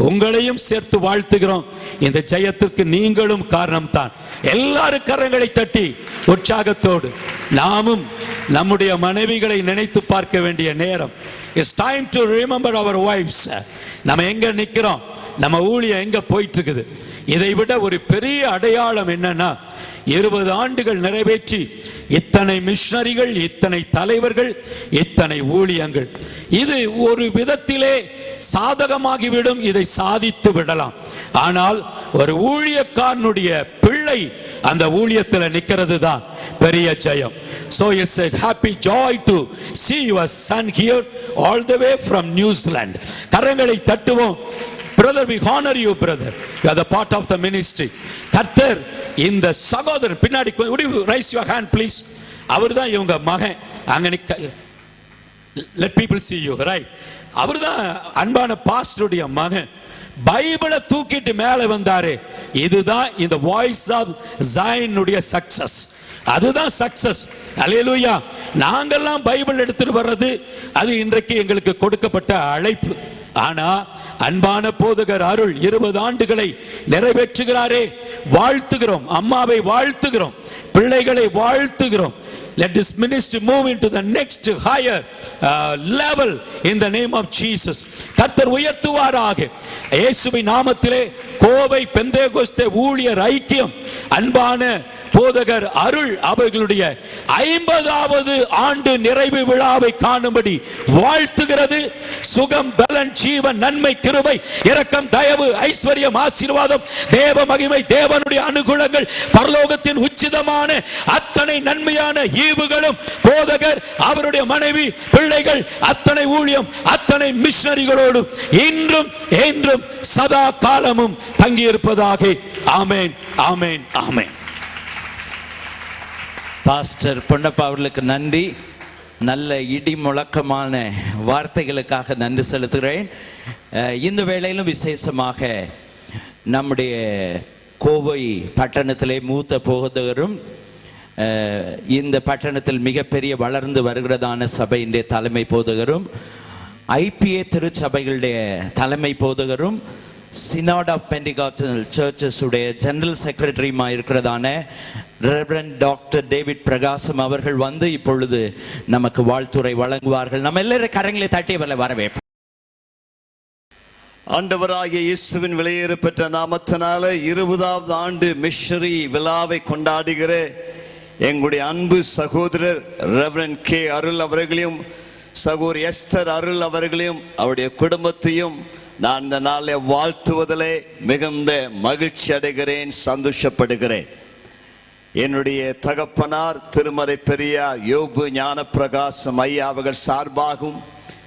உங்களையும் சேர்த்து வாழ்த்துகிறோம். இந்த ஜெயத்திற்கு நீங்களும் காரணம் தான். எல்லாரும் கரங்களை தட்டி உற்சாகத்தோடு நாமும் நம்முடைய மனைவிகளை நினைத்து பார்க்க வேண்டிய நேரம். It's time to remember our wives. நம்ம எங்க நிக்கிறோம், நம்ம ஊழியம் எங்க போயிட்டு இருக்குது. இதை விட ஒரு பெரிய அடையாளம் என்னன்னா, 20 ஆண்டுகள் நிறைவேற்றி இத்தனை மிஷனரிகள், இத்தனை தலைவர்கள், இத்தனை ஊழியங்கள். இது ஒரு விதத்திலே சாதகமாகிவிடும், இதை சாதித்து விடலாம். ஆனால் ஒரு ஊழியக்காரனுடைய பிள்ளை அந்த ஊழியத்தில் நிக்கிறது தான் பெரிய ஜெயம். So it's a happy joy to see your son here all the way from New Zealand. கரங்களை தட்டுவோம். Brother, we honor you, brother. You are the part of the ministry. கர்த்தர் இந்த சகோதரன் பின்னாடி, would you raise your hand please? அவர்தான் இவங்க மகன். அங்க நிக்க, let people see you, right? அவர்தான் அன்பான பாஸ்டருடைய மகன். பைபிளை தூக்கிட்டு மேலே வந்தாரு. இதுதான் இந்த வாய்ஸ் ஆஃப் ஜாயனுடைய சக்சஸ். அதுதான் சக்சஸ். அல்லேலூயா. நாங்கெல்லாம் பைபிள் எடுத்துட்டு வர்றது அது இன்றைக்கு எங்களுக்கு கொடுக்கப்பட்ட அழைப்பு. ஆனா அன்பான போதகர் அருள் 20 ஆண்டுகளை நிறைவேற்றுகிறாரே, வாழ்த்துகிறோம். அம்மாவை வாழ்த்துகிறோம், பிள்ளைகளை வாழ்த்துகிறோம். Let this ministry move into the next higher level in the name of Jesus. கர்த்தர் உயர்த்துவாராக. இயேசுவின் நாமத்திலே கோவை பெந்தேகோஸ்தே ஊழியர் ஐக்கியம் அன்பான போதகர் அருள் அவர்களுடைய 50வது ஆண்டு நிறைவு விழாவை காணும்படி வாழ்த்துகிறது. சுகம், பலன், ஜீவன், நன்மை, கிருபை, இரக்கம், தயவு, ஐஸ்வர்யம், ஆசீர்வாதம், தேவ மகிமை, தேவனுடைய அனுகூலங்கள், பரலோகத்தின் உச்சிதமான அத்தனை நன்மையான ஈவுகளும் போதகர், அவருடைய மனைவி, பிள்ளைகள், அத்தனை ஊழியம், அத்தனை மிஷனரிகளோடு இன்றும் என்றும் சதா காலமும் தங்கியிருப்பதாக. ஆமென், ஆமென், ஆமென். பாஸ்டர் பொன்னப்பா அவர்களுக்கு நன்றி. நல்ல இடி முழக்கமான வார்த்தைகளுக்காக நன்றி செலுத்துகிறேன். இந்த வேளையிலும் விசேஷமாக நம்முடைய கோவை பட்டணத்திலே மூத்த போதகரும் இந்த பட்டணத்தில் மிகப்பெரிய வளர்ந்து வருகிறதான சபையினுடைய தலைமை போதகரும், ஐபிஏ திருச்சபைகளுடைய தலைமை போதகரும், சினாட் ஆஃப் பெண்டிகாஸ்டல் சர்ச்சஸ் உடைய ஜெனரல் செக்ரட்டரியுமா இருக்கிறதான ரெவரண்ட் டாக்டர் டேவிட் பிரகாசம் அவர்கள் வந்து இப்பொழுது நமக்கு வாழ்த்துரை வழங்குவார்கள். நம்ம எல்லாரும் கரங்களை தட்டி வரவேற்போம். ஆண்டவராகிய இயேசுவின் விலையேற பெற்ற நாமத்தினால 20வது ஆண்டு மிஷனரி விழாவை கொண்டாடுகிற எங்களுடைய அன்பு சகோதரர் ரெவரண்ட் கே அருள் அவர்களையும் சகோதரி எஸ்தர் அருள் அவர்களையும் அவருடைய குடும்பத்தையும் நான் இந்த நாளில் வாழ்த்துவதிலே மிகுந்த மகிழ்ச்சி அடைகிறேன், சந்தோஷப்படுகிறேன். என்னுடைய தகப்பனார் திருமறை பெரியார் யோபு ஞான பிரகாசம் ஐயா அவர்கள் சார்பாகவும்,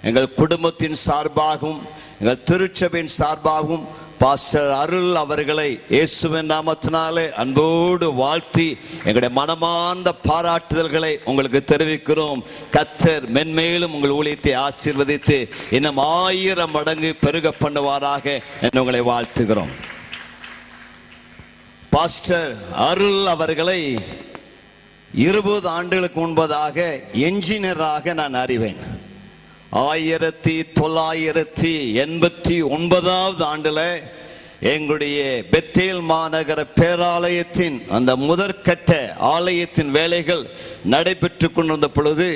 எங்கள் குடும்பத்தின் சார்பாகவும், எங்கள் திருச்சபையின் சார்பாகவும் பாஸ்டர் அருள் அவர்களை இயேசுவின் நாமத்தினாலே அன்போடு வாழ்த்தி எங்களுடைய மனமார்ந்த பாராட்டுதல்களை உங்களுக்கு தெரிவிக்கிறோம். கர்த்தர் மென்மேலும் உங்கள் ஊழியத்தை ஆசீர்வதித்து இன்னும் 1000 மடங்கு பெருக பண்ணுவாராக என்று உங்களை வாழ்த்துகிறோம். பாஸ்டர் அருள் அவர்களை 20 ஆண்டுகளுக்கு முன்பதாக என்ஜினியராக நான் அறிவேன். 1989வது ஆண்டுல எங்களுடைய பெத்தேல் மாநகர பேராலயத்தின் அந்த முதற்கட்ட ஆலயத்தின் வேலைகள் நடைபெற்று கொண்டிருந்த பொழுது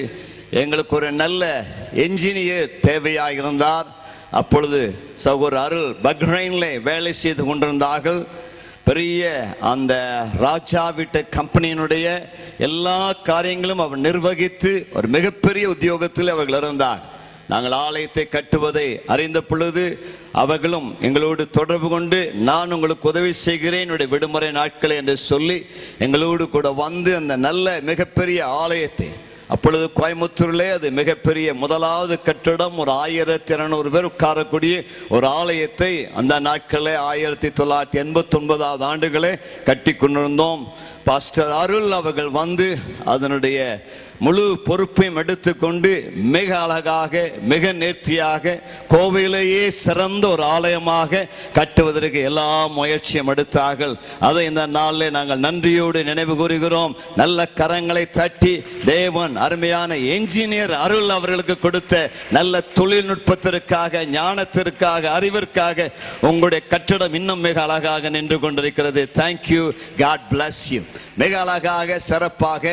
எங்களுக்கு ஒரு நல்ல என்ஜினியர் தேவையாக இருந்தார். அப்பொழுது சகோதரர் அருள் பஹ்ரைனிலே வேலை செய்து கொண்டிருந்தார்கள். பெரிய அந்த ராஜா வீட்டு கம்பெனியினுடைய எல்லா காரியங்களும் அவர் நிர்வகித்து ஒரு மிகப்பெரிய உத்தியோகத்தில் அவர்கள் இருந்தார். நாங்கள் ஆலயத்தை கட்டுவதை அறிந்த பொழுது அவர்களும் எங்களோடு தொடர்பு கொண்டு நான் உங்களுக்கு உதவி செய்கிறேன் என்னுடைய விடுமுறை நாட்களை என்று சொல்லி எங்களோடு கூட வந்து அந்த நல்ல மிகப்பெரிய ஆலயத்தை, அப்பொழுது கோயம்புத்தூரிலே அது மிகப்பெரிய முதலாவது கட்டிடம், ஒரு 1200 பேர் உட்காரக்கூடிய ஒரு ஆலயத்தை அந்த நாட்களே 1989வது ஆண்டுகளே கட்டி கொண்டிருந்தோம். பாஸ்டர் அருள் அவர்கள் வந்து அதனுடைய முழு பொறுப்பையும் எடுத்துக்கொண்டு மிக அழகாக மிக நேர்த்தியாக கோவையிலேயே சிறந்த ஒரு ஆலயமாக கட்டுவதற்கு எல்லா முயற்சியும் எடுத்தார்கள். அதை இந்த நாளில் நாங்கள் நன்றியோடு நினைவு கூறுகிறோம். நல்ல கரங்களை தட்டி தேவன் அருமையான என்ஜினியர் அருள் அவர்களுக்கு கொடுத்த நல்ல தொழில்நுட்பத்திற்காக, ஞானத்திற்காக, அறிவிற்காக உங்களுடைய கட்டிடம் இன்னும் மிக அழகாக நின்று கொண்டிருக்கிறது. Thank you, God bless you. மிக அழகாக சிறப்பாக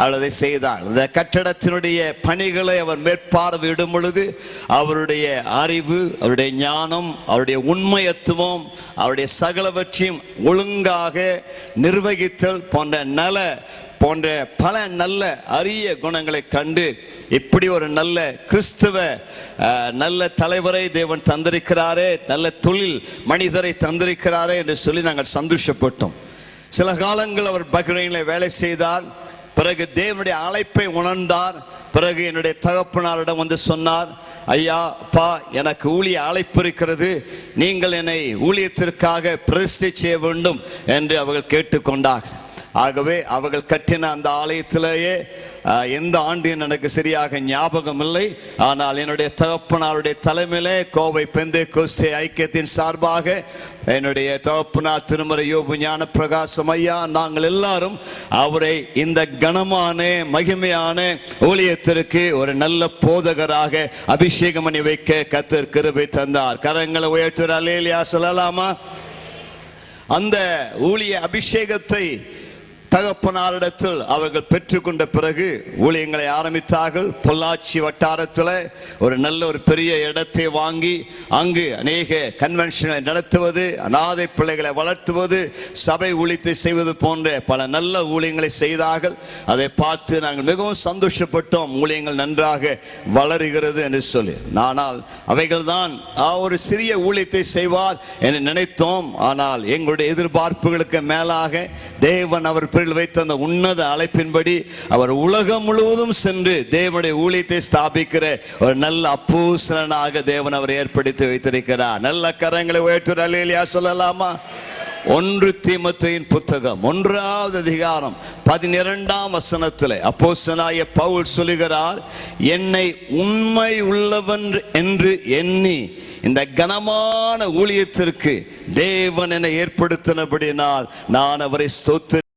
அவளை செய்தார். இந்த கட்டடத்தினுடைய பணிகளை அவர் மேற்பார்வையிடும் பொழுது அவருடைய அறிவு, அவருடைய ஞானம், அவருடைய உண்மையத்துவம், அவருடைய சகலவற்றையும் ஒழுங்காக நிர்வகித்தல் போன்ற பல நல்ல அரிய குணங்களை கண்டு இப்படி ஒரு நல்ல கிறிஸ்துவ நல்ல தலைவரை தேவன் தந்திருக்கிறாரே, நல்ல தொழில் மனிதரை தந்திருக்கிறாரே என்று சொல்லி நாங்கள் சந்தோஷப்பட்டோம். சில காலங்கள் அவர் பஹ்ரைனில் வேலை செய்தார். பிறகு தேவனுடைய அழைப்பை உணர்ந்தார். பிறகு என்னுடைய தகப்பனாரிடம் வந்து சொன்னார், ஐயா அப்பா, எனக்கு ஊழிய அழைப்பு இருக்கிறது, நீங்கள் என்னை ஊழியத்திற்காக பிரதிஷ்டை செய்ய வேண்டும் என்று அவர்கள் கேட்டுக்கொண்டார். ஆகவே அவர்கள் கட்டின அந்த ஆலயத்திலேயே எந்த ஆண்டு எனக்கு சரியாக ஞாபகம் இல்லை. ஆனால் என்னுடைய தகப்பனாருடைய தலைமையிலே கோவை பெந்தேகோஸ்தே ஐக்கியத்தின் சார்பாக என்னுடைய தகப்பனார் திருமறை யோபு ஞான பிரகாசம் ஐயா, நாங்கள் எல்லாரும் அவரை இந்த கனமான மகிமையான ஊழியத்திற்கு ஒரு நல்ல போதகராக அபிஷேகம் பண்ணி வைக்க கர்த்தர் கிருபை தந்தார். கரங்களை உயர்த்துற அல்லேலூயா சொல்லலாமா? அந்த ஊழிய அபிஷேகத்தை தகப்பனாரிடத்தில் அவர்கள் பெற்றுக்கொண்ட பிறகு ஊழியங்களை ஆரம்பித்தார்கள். பொள்ளாச்சி வட்டாரத்தில் ஒரு நல்ல ஒரு பெரிய இடத்தை வாங்கி அங்கு அநேக கன்வென்ஷனை நடத்துவது, அநாதை பிள்ளைகளை வளர்த்துவது, சபை ஊழியத்தை செய்வது போன்ற பல நல்ல ஊழியங்களை செய்தார்கள். அதை பார்த்து நாங்கள் மிகவும் சந்தோஷப்பட்டோம். ஊழியங்கள் நன்றாக வளருகிறது என்று சொல்லி. ஆனால் அவைகள் தான் ஒரு சிறிய ஊழியத்தை செய்வார் என்று நினைத்தோம். ஆனால் எங்களுடைய எதிர்பார்ப்புகளுக்கு மேலாக தேவன் அவர் வைத்த அந்த உன்னத அழைப்பின்படி அவர் உலகம் முழுவதும் சென்று தேவனுடைய ஊழியத்தை ஸ்தாபிக்கிற ஒரு நல்ல அப்போஸ்தலனாக தேவன் அவர் ஏற்படுத்தி வைத்திருக்கிறார். நல்ல கரங்களை உயர்த்தி அல்லேலூயா சொல்லலாமா? 1 தீமோத்தேயுவின் புத்தகம் 1ஆம் அதிகாரம் 12ஆம் வசனத்தில் அப்போஸ்தலனாகிய பவுல் சொல்லுகிறார், என்னை உண்மை உள்ளவன் என்று எண்ணி இந்த கனமான ஊழியத்திற்கு தேவன் என்னை ஏற்படுத்தினபடினால் நான் அவரை ஸ்தோத்திரிக்கிறேன்.